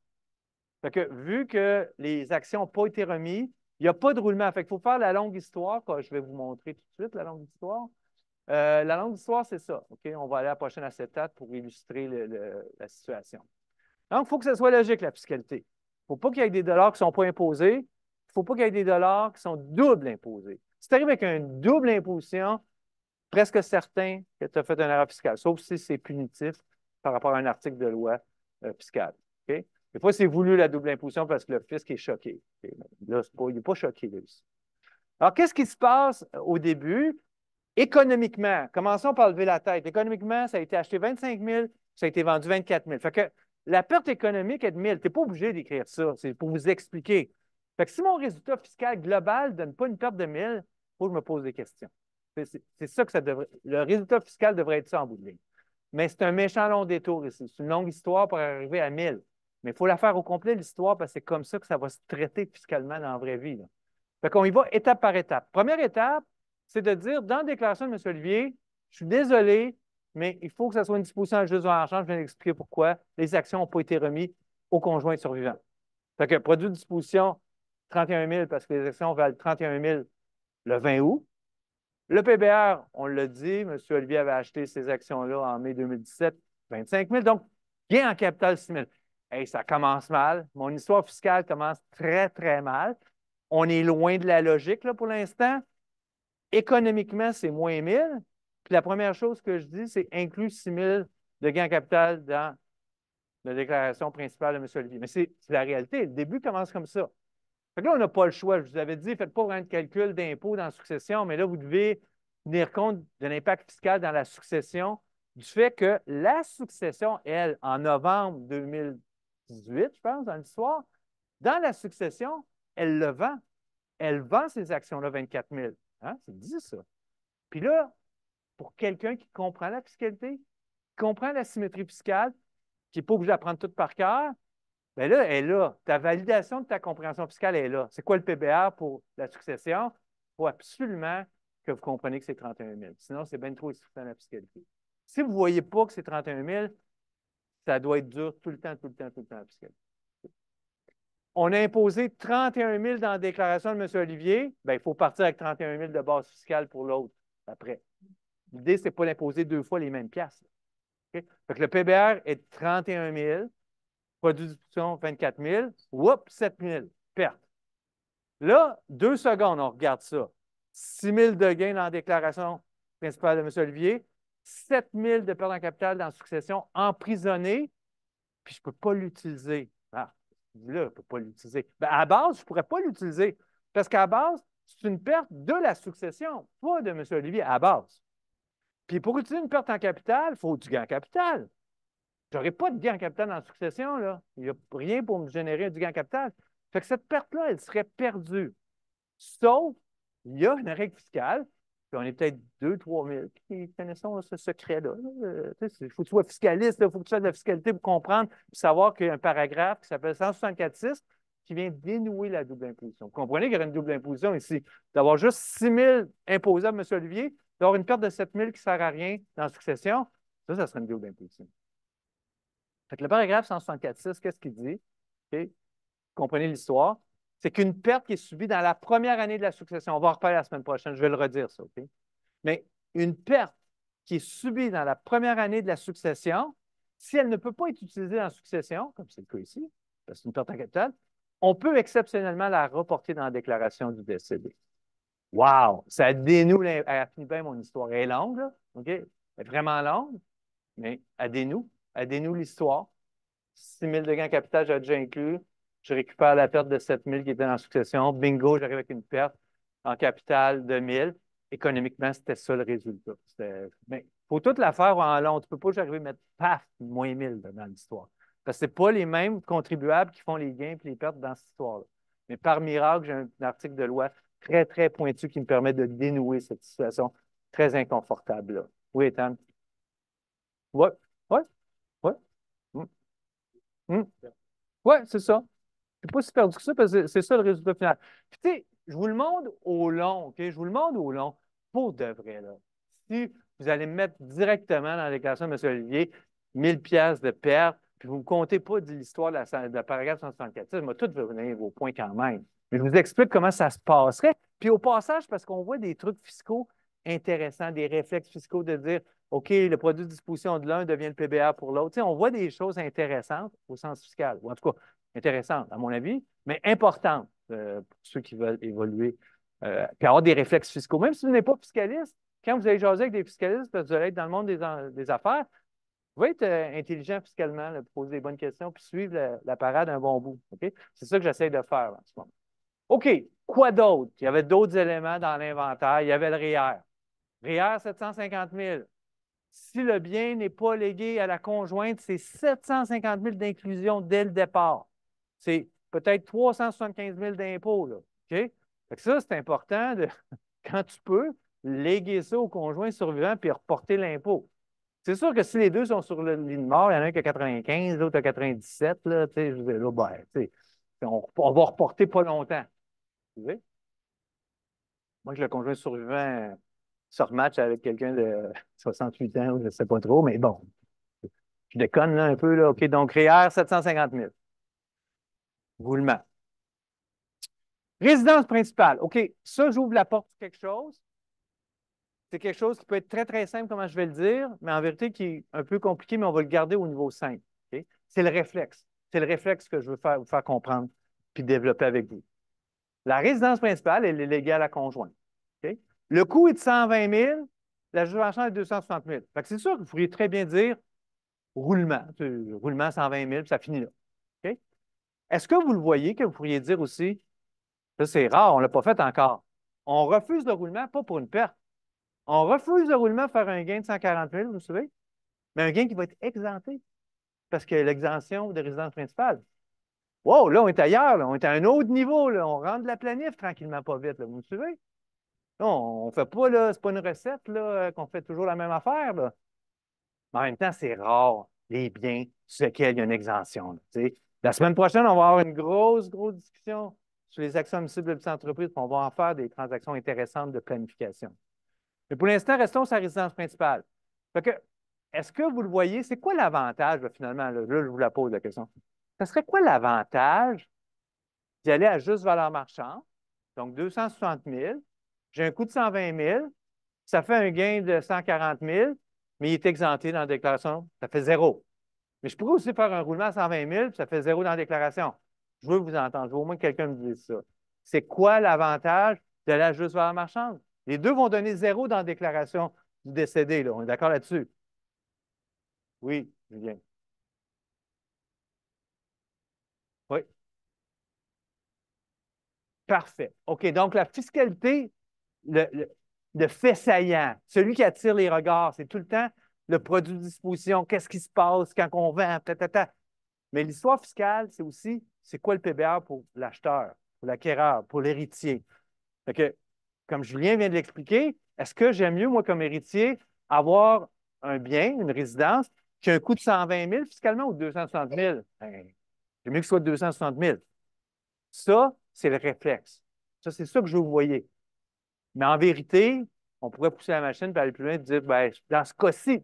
Fait que, vu que les actions n'ont pas été remises, il n'y a pas de roulement. Fait qu'il faut faire la longue histoire. Je vais vous montrer tout de suite la longue histoire. La longue histoire, c'est ça. OK? On va aller à la prochaine acétate pour illustrer la situation. Donc, il faut que ce soit logique, la fiscalité. Il ne faut pas qu'il y ait des dollars qui ne sont pas imposés. Il ne faut pas qu'il y ait des dollars qui sont double imposés. Si tu arrives avec une double imposition, presque certain que tu as fait une erreur fiscale, sauf si c'est punitif par rapport à un article de loi fiscale. Okay? Des fois, c'est voulu la double imposition parce que le fisc est choqué. Okay? Là, il n'est pas choqué. Là, ici. Alors, qu'est-ce qui se passe au début? Économiquement, commençons par lever la tête. Économiquement, ça a été acheté 25 000, ça a été vendu 24 000. Fait que la perte économique est de 1 000. Tu n'es pas obligé d'écrire ça. C'est pour vous expliquer. Fait que si mon résultat fiscal global ne donne pas une perte de 1 000, il faut que je me pose des questions. C'est ça que ça devrait. Le résultat fiscal devrait être ça en bout de ligne. Mais c'est un méchant long détour ici. C'est une longue histoire pour arriver à 1 000. Mais il faut la faire au complet, l'histoire, parce que c'est comme ça que ça va se traiter fiscalement dans la vraie vie. Là. Fait qu'on y va étape par étape. Première étape, c'est de dire dans la déclaration de M. Olivier, je suis désolé, mais il faut que ça soit une disposition à juste en argent. Je viens d'expliquer pourquoi les actions n'ont pas été remises au conjoint survivant. Fait que produit de disposition 31 000 parce que les actions valent 31 000 le 20 août. Le PBR, on l'a dit, M. Olivier avait acheté ces actions-là en mai 2017, 25 000. Donc, gain en capital 6 000. Hey, ça commence mal. Mon histoire fiscale commence très, très mal. On est loin de la logique là, pour l'instant. Économiquement, c'est moins 1 000. Puis la première chose que je dis, c'est inclus 6 000 de gain en capital dans la déclaration principale de M. Olivier. Mais c'est la réalité. Le début commence comme ça. Fait que là, on n'a pas le choix. Je vous avais dit, faites pas vraiment de calcul d'impôt dans la succession, mais là, vous devez tenir compte de l'impact fiscal dans la succession, du fait que la succession, elle, en novembre 2018, je pense, dans l'histoire, dans la succession, elle le vend. Elle vend ces actions-là 24 000. Hein? Ça dit ça. Puis là, pour quelqu'un qui comprend la fiscalité, qui comprend la symétrie fiscale, qui n'est pas obligé d'apprendre tout par cœur, bien là, elle est là. Ta validation de ta compréhension fiscale est là. C'est quoi le PBR pour la succession? Il faut absolument que vous compreniez que c'est 31 000. Sinon, c'est bien trop insuffisant la fiscalité. Si vous ne voyez pas que c'est 31 000, ça doit être dur tout le temps, tout le temps, tout le temps la fiscalité. On a imposé 31 000 dans la déclaration de M. Olivier. Bien, il faut partir avec 31 000 de base fiscale pour l'autre après. L'idée, ce n'est pas d'imposer 2 fois les mêmes piastres. Okay? Fait que le PBR est de 31 000. Produit de disposition 24 000, whoop, 7 000, perte. Là, 2 secondes, on regarde ça. 6 000 de gains dans la déclaration principale de M. Olivier, 7 000 de perte en capital dans la succession emprisonnée, puis je ne peux pas l'utiliser. Ah, là, je ne peux pas l'utiliser. Ben, à la base, je ne pourrais pas l'utiliser parce qu'à la base, c'est une perte de la succession, pas de M. Olivier, à la base. Puis pour utiliser une perte en capital, il faut du gain en capital. Je n'aurai pas de gain en capital dans la succession, là. Il n'y a rien pour me générer du gain en capital. Fait que cette perte-là, elle serait perdue. Sauf, il y a une règle fiscale, puis on est peut-être 2 000 à 3 000 qui connaissons ce secret-là. Il faut que tu sois fiscaliste, il faut que tu fasses de la fiscalité pour comprendre, puis savoir qu'il y a un paragraphe qui s'appelle 164.6 qui vient dénouer la double imposition. Vous comprenez qu'il y aurait une double imposition ici. D'avoir juste 6 000 imposables, M. Olivier, d'avoir une perte de 7 000 qui ne sert à rien dans la succession, ça serait une double imposition. Fait que le paragraphe 164.6, qu'est-ce qu'il dit? Okay. Vous comprenez l'histoire? c'est qu'une perte qui est subie dans la première année de la succession, on va en reparler la semaine prochaine, je vais le redire ça, OK? Mais une perte qui est subie dans la première année de la succession, si elle ne peut pas être utilisée en succession, comme c'est le cas ici, parce que c'est une perte en capital, on peut exceptionnellement la reporter dans la déclaration du décédé. Wow! Ça dénoue, elle finit bien mon histoire. Elle est longue, là, OK? Elle est vraiment longue, mais elle dénoue l'histoire. 6 000 de gains en capital, j'ai déjà inclus. Je récupère la perte de 7 000 qui était en succession. Bingo, j'arrive avec une perte en capital de 1 000. Économiquement, c'était ça le résultat. Mais il faut toute la faire en long. Tu ne peux pas juste arriver à mettre paf, moins 1 000 dans l'histoire. Parce que ce pas les mêmes contribuables qui font les gains et les pertes dans cette histoire-là. Mais par miracle, j'ai un article de loi très, très pointu qui me permet de dénouer cette situation très inconfortable-là. Oui, Ethan? Oui, oui, oui. Oui, c'est ça. C'est pas si perdu que ça, parce que c'est ça le résultat final. Puis, tu sais, je vous le montre au long, OK? Je vous le montre au long, pour de vrai, là. Si vous allez me mettre directement dans la déclaration de M. Olivier, 1000 pièces de perte, puis vous ne me comptez pas de l'histoire de la paragraphe 164, ça m'a tout venir vos points quand même. Mais je vous explique comment ça se passerait. Puis au passage, parce qu'on voit des trucs fiscaux intéressants, des réflexes fiscaux de dire, OK, le produit de disposition de l'un devient le PBR pour l'autre. Tu sais, on voit des choses intéressantes au sens fiscal, ou en tout cas, intéressantes, à mon avis, mais importantes pour ceux qui veulent évoluer, puis avoir des réflexes fiscaux. Même si vous n'êtes pas fiscaliste, quand vous allez jaser avec des fiscalistes, parce que vous allez être dans le monde des affaires, vous pouvez être intelligent fiscalement, là, poser des bonnes questions, puis suivre la parade un bon bout. OK? C'est ça que j'essaie de faire en ce moment. OK, quoi d'autre? Il y avait d'autres éléments dans l'inventaire. Il y avait le REER. REER, 750 000. Si le bien n'est pas légué à la conjointe, c'est 750 000 d'inclusion dès le départ. C'est peut-être 375 000 d'impôts, là. OK? Fait que ça, c'est important, quand tu peux, léguer ça au conjoint survivant puis reporter l'impôt. C'est sûr que si les deux sont sur le lit de mort, il y en a un qui a 95, l'autre a 97, là, tu sais, je veux dire, là, ben, tu sais, on va reporter pas longtemps. Tu sais? Moi, que le conjoint survivant se rematch avec quelqu'un de 68 ans, ou je ne sais pas trop, mais bon, je déconne là, un peu, là. OK, donc REER, 750 000. Roulement. Résidence principale. OK, ça, j'ouvre la porte sur quelque chose. C'est quelque chose qui peut être très, très simple, comment je vais le dire, mais en vérité qui est un peu compliqué, mais on va le garder au niveau simple. OK? C'est le réflexe. C'est le réflexe que je veux vous faire comprendre puis développer avec vous. La résidence principale, elle est légale à conjoint. OK? Le coût est de 120 000, la justification est de 260 000. Fait que c'est sûr que vous pourriez très bien dire roulement. Roulement 120 000, puis ça finit là. OK? Est-ce que vous le voyez que vous pourriez dire aussi, ça c'est rare, on ne l'a pas fait encore. On refuse le roulement, pas pour une perte. On refuse le roulement pour faire un gain de 140 000, vous savez, mais un gain qui va être exempté parce que l'exemption de résidence principale. Wow, là, on est ailleurs, là. On est à un autre niveau, là. On rentre de la planif tranquillement, pas vite, là. Vous me suivez? Non, on ne fait pas, là, c'est pas une recette, là, qu'on fait toujours la même affaire, là. Mais en même temps, c'est rare, les biens sur lesquels il y a une exemption, là, tu sais. La semaine prochaine, on va avoir une grosse, grosse discussion sur les actions admissibles de petites entreprises, puis on va en faire des transactions intéressantes de planification. Mais pour l'instant, restons sur la résidence principale. Fait que, est-ce que vous le voyez? C'est quoi l'avantage, là, finalement? Là, je vous la pose la question. Ce serait quoi l'avantage d'y aller à juste valeur marchande? Donc, 260 000. J'ai un coût de 120 000. Ça fait un gain de 140 000, mais il est exempté dans la déclaration. Ça fait zéro. Mais je pourrais aussi faire un roulement à 120 000, puis ça fait zéro dans la déclaration. Je veux vous entendre. Je veux au moins que quelqu'un me dise ça. C'est quoi l'avantage d'aller à juste valeur marchande? Les deux vont donner zéro dans la déclaration du décédé, là. On est d'accord là-dessus? Oui, Julien. Oui, parfait. OK, donc la fiscalité, le, le- le fait saillant, celui qui attire les regards, c'est tout le temps le produit de disposition, qu'est-ce qui se passe quand on vend, ta. Mais l'histoire fiscale, c'est aussi, c'est quoi le PBR pour l'acheteur, pour l'acquéreur, pour l'héritier. Fait que, comme Julien vient de l'expliquer, est-ce que j'aime mieux, moi, comme héritier, avoir un bien, une résidence, qui a un coût de 120 000 fiscalement ou 260 000? Ben, j'aime mieux que ce soit de 260 000. Ça, c'est le réflexe. Ça, c'est ça que je veux que vous voyez. Mais en vérité, on pourrait pousser la machine et aller plus loin et dire, ben, dans ce cas-ci,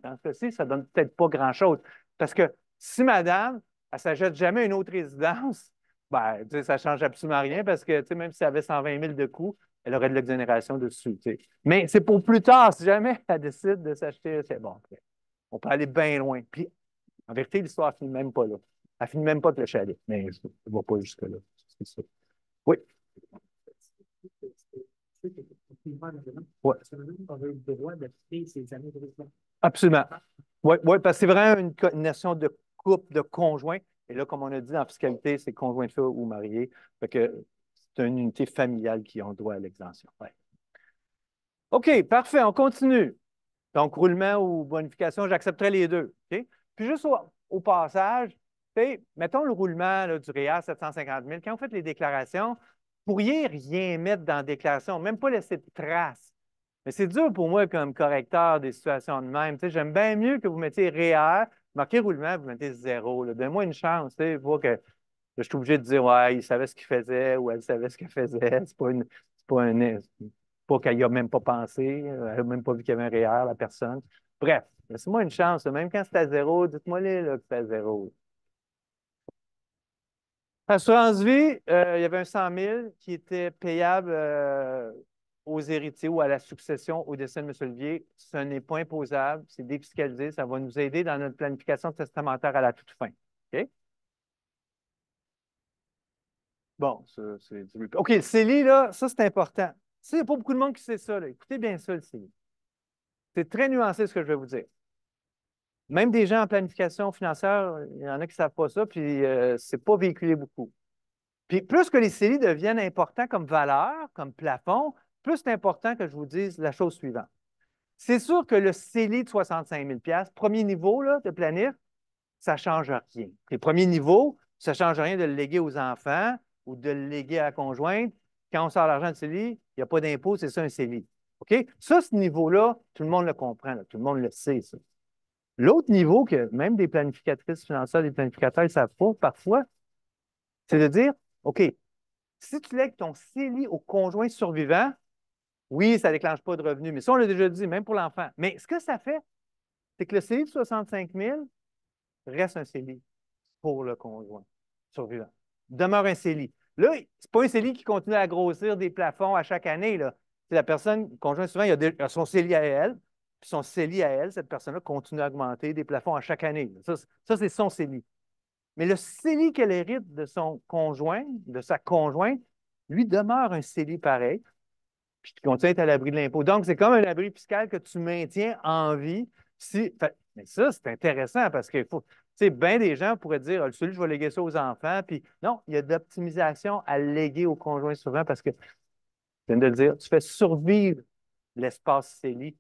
ça ne donne peut-être pas grand-chose. Parce que si madame, elle ne s'achète jamais une autre résidence, Ben, tu sais, ça ne change absolument rien parce que tu sais, même si elle avait 120 000 de coûts, elle aurait de l'exonération dessus. Tu sais. Mais c'est pour plus tard, si jamais elle décide de s'acheter, c'est bon. Ok. On peut aller bien loin. Puis, en vérité, l'histoire ne finit même pas là. Elle ne finit même pas avec le chalet. Mais je ne vais pas jusque-là. C'est ça. Oui. Ouais. Absolument. Oui, ouais, parce que c'est vraiment une notion de couple, de conjoint. Et là, comme on a dit en fiscalité, c'est conjoint de fait ou marié. Fait que c'est une unité familiale qui ont droit à l'exemption. Ouais. OK, parfait, on continue. Donc, roulement ou bonification, j'accepterai les deux. OK? Puis juste au passage, tu sais, mettons le roulement là, du REER 750 000, quand vous faites les déclarations, vous ne pourriez rien mettre dans la déclaration, même pas laisser de traces. Mais c'est dur pour moi comme correcteur des situations de même. Tu sais, j'aime bien mieux que vous mettiez REER, marquez roulement, vous mettez zéro. Donne-moi une chance, tu sais, voir que je suis obligé de dire, ouais, il savait ce qu'il faisait ou elle savait ce qu'elle faisait. C'est pas qu'elle n'y a même pas pensé, elle n'a même pas vu qu'il y avait un REER, la personne. Bref, laissez-moi une chance. Même quand c'est à zéro, dites-moi là, que c'est à zéro. Assurance vie, il y avait un 100 000 qui était payable aux héritiers ou à la succession au décès de M. Olivier. Ce n'est pas imposable, c'est défiscalisé. Ça va nous aider dans notre planification testamentaire à la toute fin. OK? Bon, ça, c'est du OK, le CELI, là, ça, c'est important. Ça, il n'y a pas beaucoup de monde qui sait ça. Là. Écoutez bien ça, le CELI. C'est très nuancé ce que je vais vous dire. Même des gens en planification financière, il y en a qui ne savent pas ça, puis ce n'est pas véhiculé beaucoup. Puis plus que les CELI deviennent importants comme valeur, comme plafond, plus c'est important que je vous dise la chose suivante. C'est sûr que le CELI de 65 000 premier niveau là, de planif, ça ne change rien. Les premiers niveaux, ça ne change rien de le léguer aux enfants ou de le léguer à la conjointe. Quand on sort l'argent de CELI, il n'y a pas d'impôt, c'est ça un CELI. OK? Ça, ce niveau-là, tout le monde le comprend, là, tout le monde le sait, ça. L'autre niveau que même des planificatrices financières, des planificateurs ne savent pas parfois, c'est de dire, OK, si tu lègues ton CELI au conjoint survivant, oui, ça ne déclenche pas de revenus, mais ça, on l'a déjà dit, même pour l'enfant. Mais ce que ça fait, c'est que le CELI de 65 000 reste un CELI pour le conjoint survivant. Demeure un CELI. Là, ce n'est pas un CELI qui continue à grossir des plafonds à chaque année. Là. C'est la personne, le conjoint survivant, il a son CELI à elle, puis son CELI à elle, cette personne-là continue à augmenter des plafonds à chaque année. Ça c'est son CELI. Mais le CELI qu'elle hérite de son conjoint, de sa conjointe, lui demeure un CELI pareil, puis qui continue à être à l'abri de l'impôt. Donc, c'est comme un abri fiscal que tu maintiens en vie. Mais ça, c'est intéressant parce qu'il faut. Tu sais, bien des gens pourraient dire, ah, celui, je vais léguer ça aux enfants. Puis non, il y a de l'optimisation à léguer au conjoint survivant parce que, je viens de le dire, tu fais survivre l'espace CELI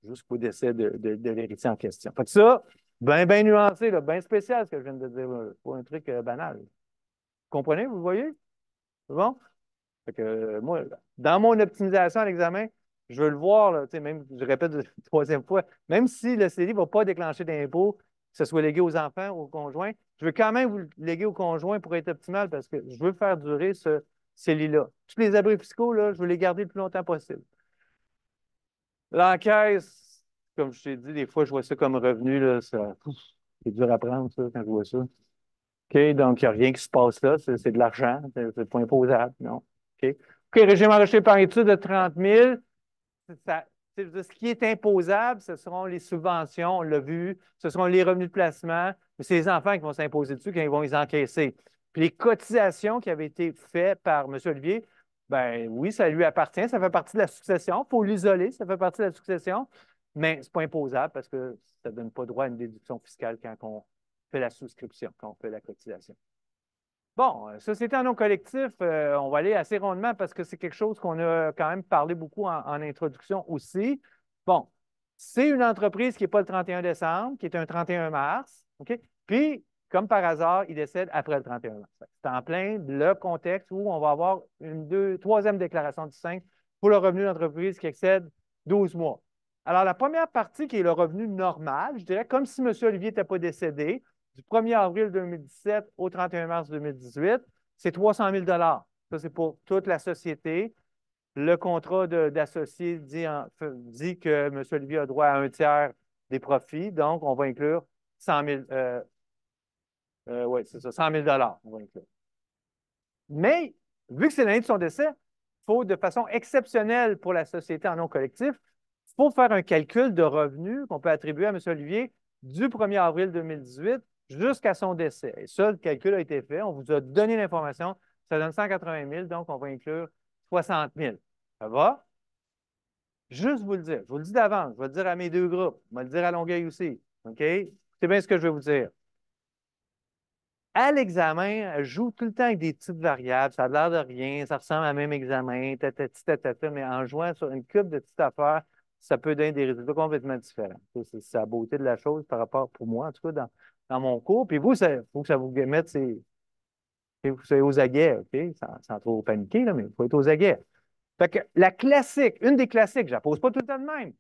jusqu'au décès de l'héritier en question. Fait que ça, bien nuancé, bien spécial ce que je viens de dire. Pas un truc banal. Vous comprenez, vous voyez? C'est bon? Fait que, moi, dans mon optimisation à l'examen, je veux le voir, là, même, je répète une troisième fois, même si le CELI ne va pas déclencher d'impôt, que ce soit légué aux enfants ou aux conjoints, je veux quand même vous le léguer aux conjoints pour être optimal parce que je veux faire durer ce CELI-là. Tous les abris fiscaux, là, je veux les garder le plus longtemps possible. L'encaisse, comme je t'ai dit, des fois, je vois ça comme revenu, là, c'est dur à prendre, ça, quand je vois ça. OK, donc il n'y a rien qui se passe là, c'est de l'argent, c'est pas imposable, non. OK. OK, régime enregistré par étude de 30 000. Ça, ce qui est imposable, ce seront les subventions, on l'a vu, ce seront les revenus de placement, mais c'est les enfants qui vont s'imposer dessus quand ils vont les encaisser. Puis les cotisations qui avaient été faites par M. Olivier, ben oui, ça lui appartient, ça fait partie de la succession. Il faut l'isoler, ça fait partie de la succession, mais ce n'est pas imposable parce que ça ne donne pas droit à une déduction fiscale quand on fait la souscription, quand on fait la cotisation. Bon, société en nom collectif, on va aller assez rondement parce que c'est quelque chose qu'on a quand même parlé beaucoup en introduction aussi. Bon, c'est une entreprise qui n'est pas le 31 décembre, qui est un 31 mars. OK? Puis, comme par hasard, il décède après le 31 mars. C'est en plein le contexte où on va avoir une troisième déclaration du 5 pour le revenu d'entreprise qui excède 12 mois. Alors, la première partie qui est le revenu normal, je dirais comme si M. Olivier n'était pas décédé, du 1er avril 2017 au 31 mars 2018, c'est 300 000 Ça, c'est pour toute la société. Le contrat d'associé dit que M. Olivier a droit à un tiers des profits. Donc, on va inclure 100 000. Oui, c'est ça, 100 000 on va inclure. Mais, vu que c'est l'année de son décès, il faut, de façon exceptionnelle pour la société en nom collectif, il faut faire un calcul de revenus qu'on peut attribuer à M. Olivier du 1er avril 2018 jusqu'à son décès. Et ça, le calcul a été fait. On vous a donné l'information. Ça donne 180 000, donc on va inclure 60 000. Ça va? Juste vous le dire. Je vous le dis d'avance. Je vais le dire à mes deux groupes. Je vais le dire à Longueuil aussi. OK? C'est bien ce que je vais vous dire. À l'examen, elle joue tout le temps avec des petites variables. Ça a l'air de rien. Ça ressemble à un même examen. Mais en jouant sur une coupe de petites affaires, ça peut donner des résultats complètement différents. C'est la beauté de la chose par rapport, pour moi, en tout cas, dans mon cours. Puis vous, il faut que ça vous mette vous soyez aux aguets, OK? Sans trop paniquer, là, mais il faut être aux aguets. Fait que la classique, une des classiques, je ne la pose pas tout le temps de même.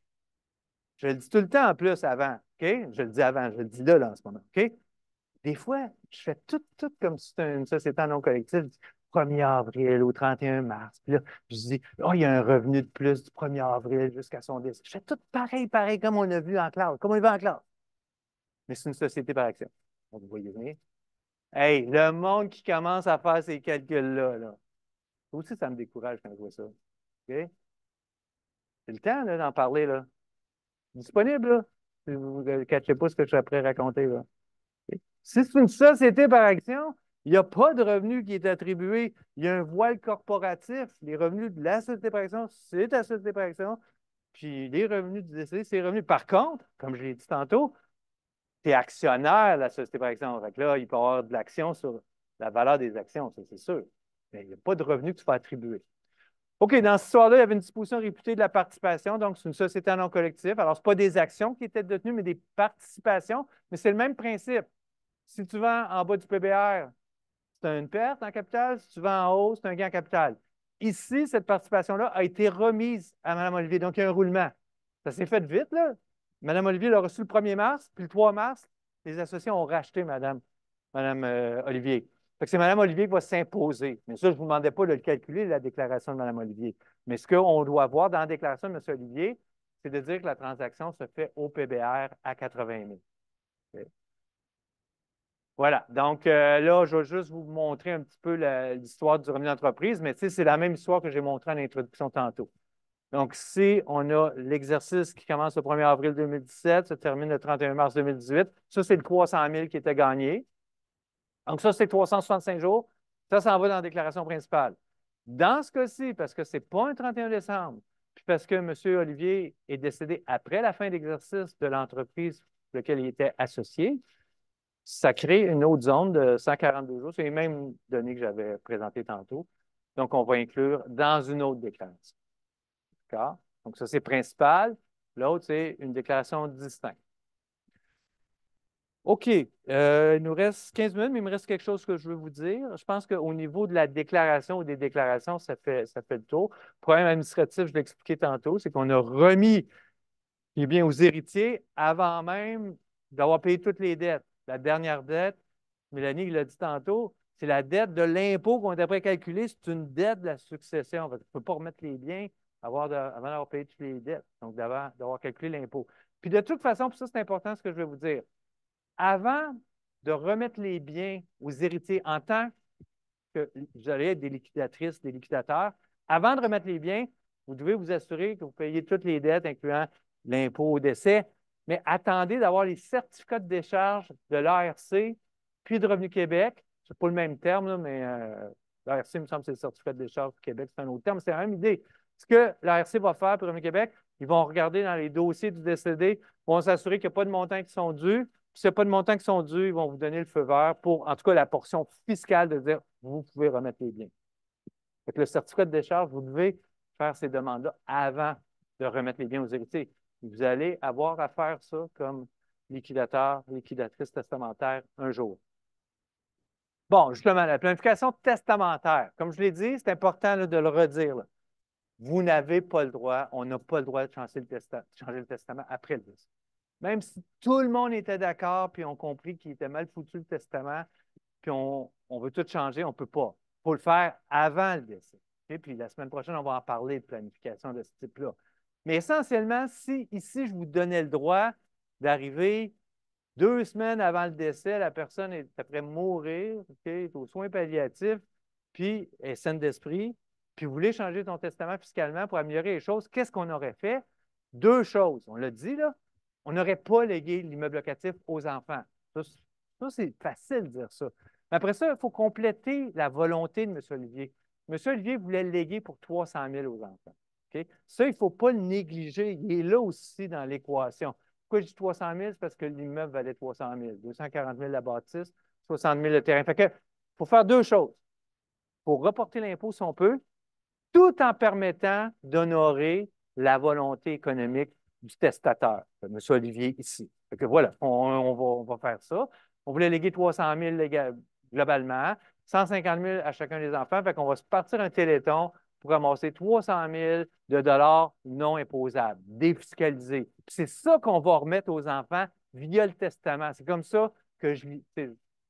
Je le dis tout le temps en plus avant, OK? Je le dis avant, je le dis là, en ce moment, OK? Des fois, je fais tout comme si c'était une société en non collectif. Je dis 1er avril au 31 mars. Puis là, je dis, oh, il y a un revenu de plus du 1er avril jusqu'à son décès. Je fais tout pareil, comme on a vu en classe, comme on le vu en classe. Mais c'est une société par action. Donc, vous voyez venir. Hey, le monde qui commence à faire ces calculs-là, là. Ça aussi, ça me décourage quand je vois ça. OK? C'est le temps là, d'en parler, là. Disponible, là. Si vous ne cachez pas ce que je suis après à raconter, là. OK? Si c'est une société par action, il n'y a pas de revenu qui est attribué. Il y a un voile corporatif. Les revenus de la société par action, c'est la société par action. Puis les revenus du décédé, c'est les revenus. Par contre, comme je l'ai dit tantôt, tu es actionnaire de la société par action. Fait que là, il peut y avoir de l'action sur la valeur des actions, ça, c'est sûr. Mais il n'y a pas de revenu que tu peux attribuer. OK, dans cette histoire-là, il y avait une disposition réputée de la participation, donc c'est une société en non collectif. Alors, ce n'est pas des actions qui étaient détenues, mais des participations, mais c'est le même principe. Si tu vends en bas du PBR, c'est une perte en capital. Si tu vends en haut, c'est un gain en capital. Ici, cette participation-là a été remise à Mme Olivier, donc il y a un roulement. Ça s'est fait vite, là. Mme Olivier l'a reçu le 1er mars, puis le 3 mars, les associés ont racheté Mme Olivier. Fait que c'est Mme Olivier qui va s'imposer. Mais ça, je ne vous demandais pas de le calculer, la déclaration de Mme Olivier. Mais ce qu'on doit voir dans la déclaration de M. Olivier, c'est de dire que la transaction se fait au PBR à 80 000. Okay. Voilà. Donc là, je vais juste vous montrer un petit peu l'histoire du revenu d'entreprise, mais c'est la même histoire que j'ai montrée en introduction tantôt. Donc, ici, on a l'exercice qui commence le 1er avril 2017, se termine le 31 mars 2018. Ça, c'est le 300 000 qui était gagné. Donc, ça, c'est 365 jours. Ça s'en va dans la déclaration principale. Dans ce cas-ci, parce que ce n'est pas un 31 décembre, puis parce que M. Olivier est décédé après la fin d'exercice de l'entreprise pour laquelle il était associé, ça crée une autre zone de 142 jours. C'est les mêmes données que j'avais présentées tantôt. Donc, on va inclure dans une autre déclaration. D'accord? Donc, ça, c'est principal. L'autre, c'est une déclaration distincte. OK. Il nous reste 15 minutes, mais il me reste quelque chose que je veux vous dire. Je pense qu'au niveau de la déclaration ou des déclarations, ça fait le tour. Le problème administratif, je l'ai expliqué tantôt, c'est qu'on a remis bien, aux héritiers avant même d'avoir payé toutes les dettes. La dernière dette, Mélanie l'a dit tantôt, c'est la dette de l'impôt qu'on est après calculé, c'est une dette de la succession. On ne peut pas remettre les biens avant d'avoir payé toutes les dettes, donc d'avoir calculé l'impôt. Puis de toute façon, pour ça, c'est important ce que je vais vous dire. Avant de remettre les biens aux héritiers en tant que vous allez être des liquidatrices, des liquidateurs, avant de remettre les biens, vous devez vous assurer que vous payez toutes les dettes, incluant l'impôt au décès, mais attendez d'avoir les certificats de décharge de l'ARC puis de Revenu Québec. Ce n'est pas le même terme, là, mais l'ARC, il me semble que c'est le certificat de décharge du Québec, c'est un autre terme, c'est la même idée. Ce que l'ARC va faire pour Revenu Québec, ils vont regarder dans les dossiers du décédé, ils vont s'assurer qu'il n'y a pas de montants qui sont dus. Puis s'il n'y a pas de montants qui sont dus, ils vont vous donner le feu vert pour, en tout cas, la portion fiscale de dire vous pouvez remettre les biens. Fait que le certificat de décharge, vous devez faire ces demandes-là avant de remettre les biens aux héritiers. Vous allez avoir à faire ça comme liquidateur, liquidatrice testamentaire un jour. Bon, justement, la planification testamentaire. Comme je l'ai dit, c'est important là, de le redire. Là. Vous n'avez pas le droit, on n'a pas le droit de changer le testament après le décès. Même si tout le monde était d'accord, puis on compris qu'il était mal foutu le testament, puis on veut tout changer, on ne peut pas. Il faut le faire avant le décès. Okay? Puis la semaine prochaine, on va en parler de planification de ce type-là. Mais essentiellement, si ici, je vous donnais le droit d'arriver 2 semaines avant le décès, la personne est après mourir, okay, est aux soins palliatifs, puis est saine d'esprit, puis vous voulez changer ton testament fiscalement pour améliorer les choses, qu'est-ce qu'on aurait fait? Deux choses. On l'a dit, là. On n'aurait pas légué l'immeuble locatif aux enfants. Ça, c'est facile de dire ça. Mais après ça, il faut compléter la volonté de M. Olivier. M. Olivier voulait le léguer pour 300 000 aux enfants. OK? Ça, il ne faut pas le négliger. Il est là aussi dans l'équation. Pourquoi je dis 300 000? C'est parce que l'immeuble valait 300 000. 240 000 la bâtisse, 60 000 le terrain. Fait que, il faut faire deux choses. Il faut reporter l'impôt si on peut, tout en permettant d'honorer la volonté économique du testateur, M. Olivier ici. Fait que voilà, on va faire ça. On voulait léguer 300 000 globalement, 150 000 à chacun des enfants. Fait qu'on va se partir un téléthon pour ramasser 300 000 de dollars non imposables, défiscalisés. C'est ça qu'on va remettre aux enfants via le testament. C'est comme ça que je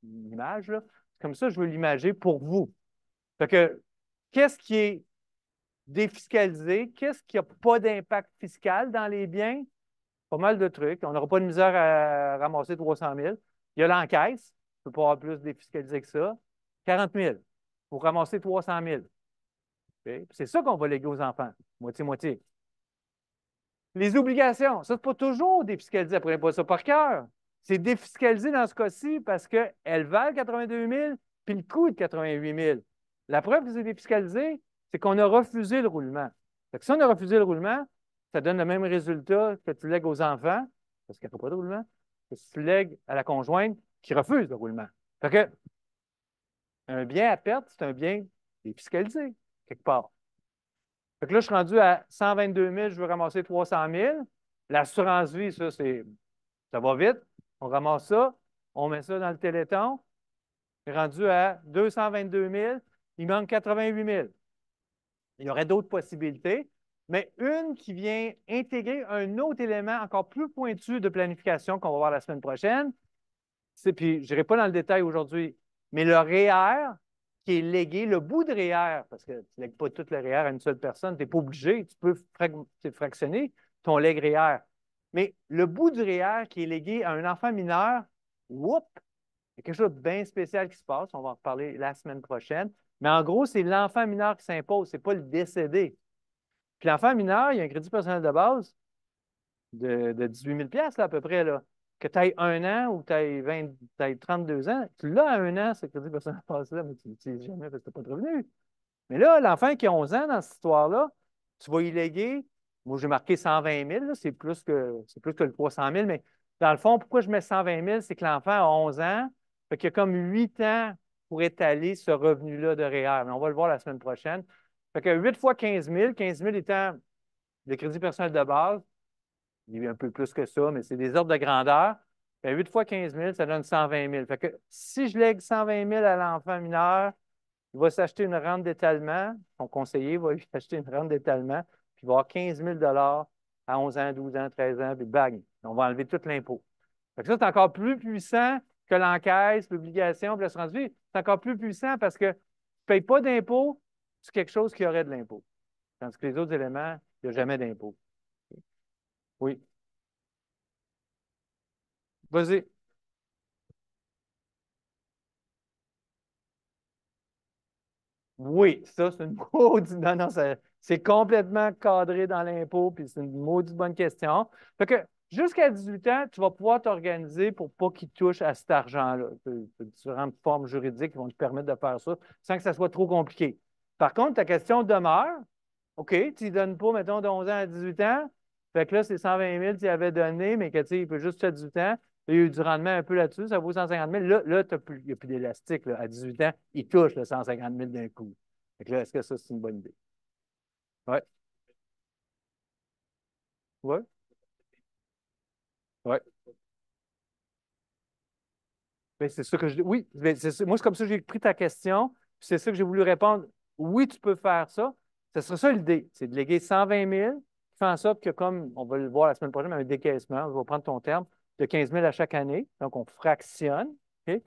l'image, là. C'est comme ça que je veux l'imager pour vous. Fait que, qu'est-ce qui est défiscalisé? Qu'est-ce qui n'a pas d'impact fiscal dans les biens? Pas mal de trucs. On n'aura pas de misère à ramasser 300 000. Il y a l'encaisse. On ne peut pas avoir plus défiscalisé que ça. 40 000 pour ramasser 300 000. Okay? C'est ça qu'on va léguer aux enfants. Moitié-moitié. Les obligations, ça, c'est pas toujours défiscalisé. Apprenez pas ça par cœur. C'est défiscalisé dans ce cas-ci parce qu'elles valent 82 000 puis le coût est de 88 000. La preuve que c'est défiscalisé, c'est qu'on a refusé le roulement. Fait que si on a refusé le roulement, ça donne le même résultat que tu lègues aux enfants, parce qu'il n'y a pas de roulement, que si tu lègues à la conjointe qui refuse le roulement. Fait que un bien à perte, c'est un bien défiscalisé, quelque part. Fait que là, je suis rendu à 122 000, je veux ramasser 300 000. L'assurance vie, ça va vite. On ramasse ça, on met ça dans le téléthon. C'est rendu à 222 000. Il manque 88 000. Il y aurait d'autres possibilités, mais une qui vient intégrer un autre élément encore plus pointu de planification qu'on va voir la semaine prochaine. Puis je n'irai pas dans le détail aujourd'hui, mais le REER qui est légué, le bout de REER, parce que tu ne lègues pas tout le REER à une seule personne, tu n'es pas obligé, tu peux fractionner ton legs REER. Mais le bout du REER qui est légué à un enfant mineur, whoop, il y a quelque chose de bien spécial qui se passe. On va en reparler la semaine prochaine. Mais en gros, c'est l'enfant mineur qui s'impose, ce n'est pas le décédé. Puis l'enfant mineur, il y a un crédit personnel de base de 18 000 là, à peu près. Là. Que tu aies 1 an ou tu aies 32 ans, tu l'as à 1 an, ce crédit personnel de base-là, mais tu ne l'utilises jamais parce que tu n'as pas de revenu. Mais là, l'enfant qui a 11 ans dans cette histoire-là, tu vas y léguer. Moi, j'ai marqué 120 000, c'est plus que le 300 000, mais dans le fond, pourquoi je mets 120 000? C'est que l'enfant a 11 ans, fait qu'il y a comme 8 ans pour étaler ce revenu-là de REER. Mais on va le voir la semaine prochaine. Fait que 8 fois 15 000 étant le crédit personnel de base, il y a un peu plus que ça, mais c'est des ordres de grandeur. Fait 8 fois 15 000, ça donne 120 000. Fait que si je lègue 120 000 à l'enfant mineur, il va s'acheter une rente d'étalement. Son conseiller va lui acheter une rente d'étalement, puis il va avoir 15 000 à 11 ans, 12 ans, 13 ans, puis bang, on va enlever tout l'impôt. Ça, c'est encore plus puissant que l'encaisse, l'obligation, puis l'assurance vie. C'est encore plus puissant parce que tu ne payes pas d'impôt sur quelque chose qui aurait de l'impôt. Tandis que les autres éléments, il n'y a jamais d'impôt. Oui. Vas-y. Oui, ça, c'est une maudite. Non, non, c'est complètement cadré dans l'impôt, puis c'est une maudite bonne question. Fait que jusqu'à 18 ans, tu vas pouvoir t'organiser pour pas qu'ils touchent à cet argent-là. Tu as différentes formes juridiques qui vont te permettre de faire ça sans que ça soit trop compliqué. Par contre, ta question demeure. OK, tu ne donnes pas, mettons, de 11 ans à 18 ans. Fait que là, c'est 120 000 tu y avais donné, mais que tu sais, il peut juste faire 18 ans. Il y a eu du rendement un peu là-dessus, ça vaut 150 000. Là, il n'y a plus d'élastique. À 18 ans, il touche le 150 000 d'un coup. Fait que là, est-ce que ça, c'est une bonne idée? Oui, oui, oui. Ben, c'est ça que je dis. Oui, ben, moi, c'est comme ça que j'ai pris ta question. Puis c'est ça que j'ai voulu répondre. Oui, tu peux faire ça. Ce serait ça l'idée. C'est de léguer 120 000, qui fait en sorte que, comme on va le voir la semaine prochaine, un décaissement, je vais prendre ton terme, de 15 000 à chaque année. Donc, on fractionne. OK?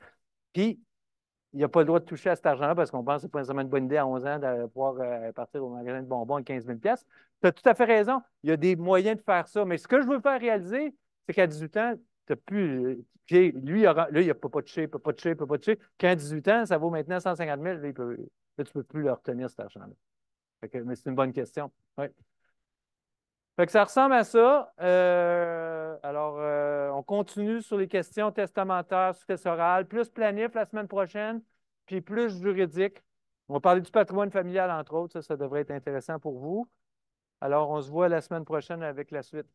Puis, il n'y a pas le droit de toucher à cet argent-là parce qu'on pense que ce n'est pas nécessairement une bonne idée à 11 ans de pouvoir partir au magasin de bonbons avec 15 000 Tu as tout à fait raison. Il y a des moyens de faire ça. Mais ce que je veux faire réaliser, c'est qu'à 18 ans, tu n'as plus. Puis lui, là, il n'a pas touché, il ne peut pas toucher, il ne peut pas toucher. Qu'à 18 ans, ça vaut maintenant 150 000. Là, Là, tu ne peux plus le retenir, cet argent-là. Mais c'est une bonne question. Oui. Fait que ça ressemble à ça. Alors, on continue sur les questions testamentaires, successorales, plus planif la semaine prochaine, puis plus juridique. On va parler du patrimoine familial, entre autres. Ça devrait être intéressant pour vous. Alors, on se voit la semaine prochaine avec la suite.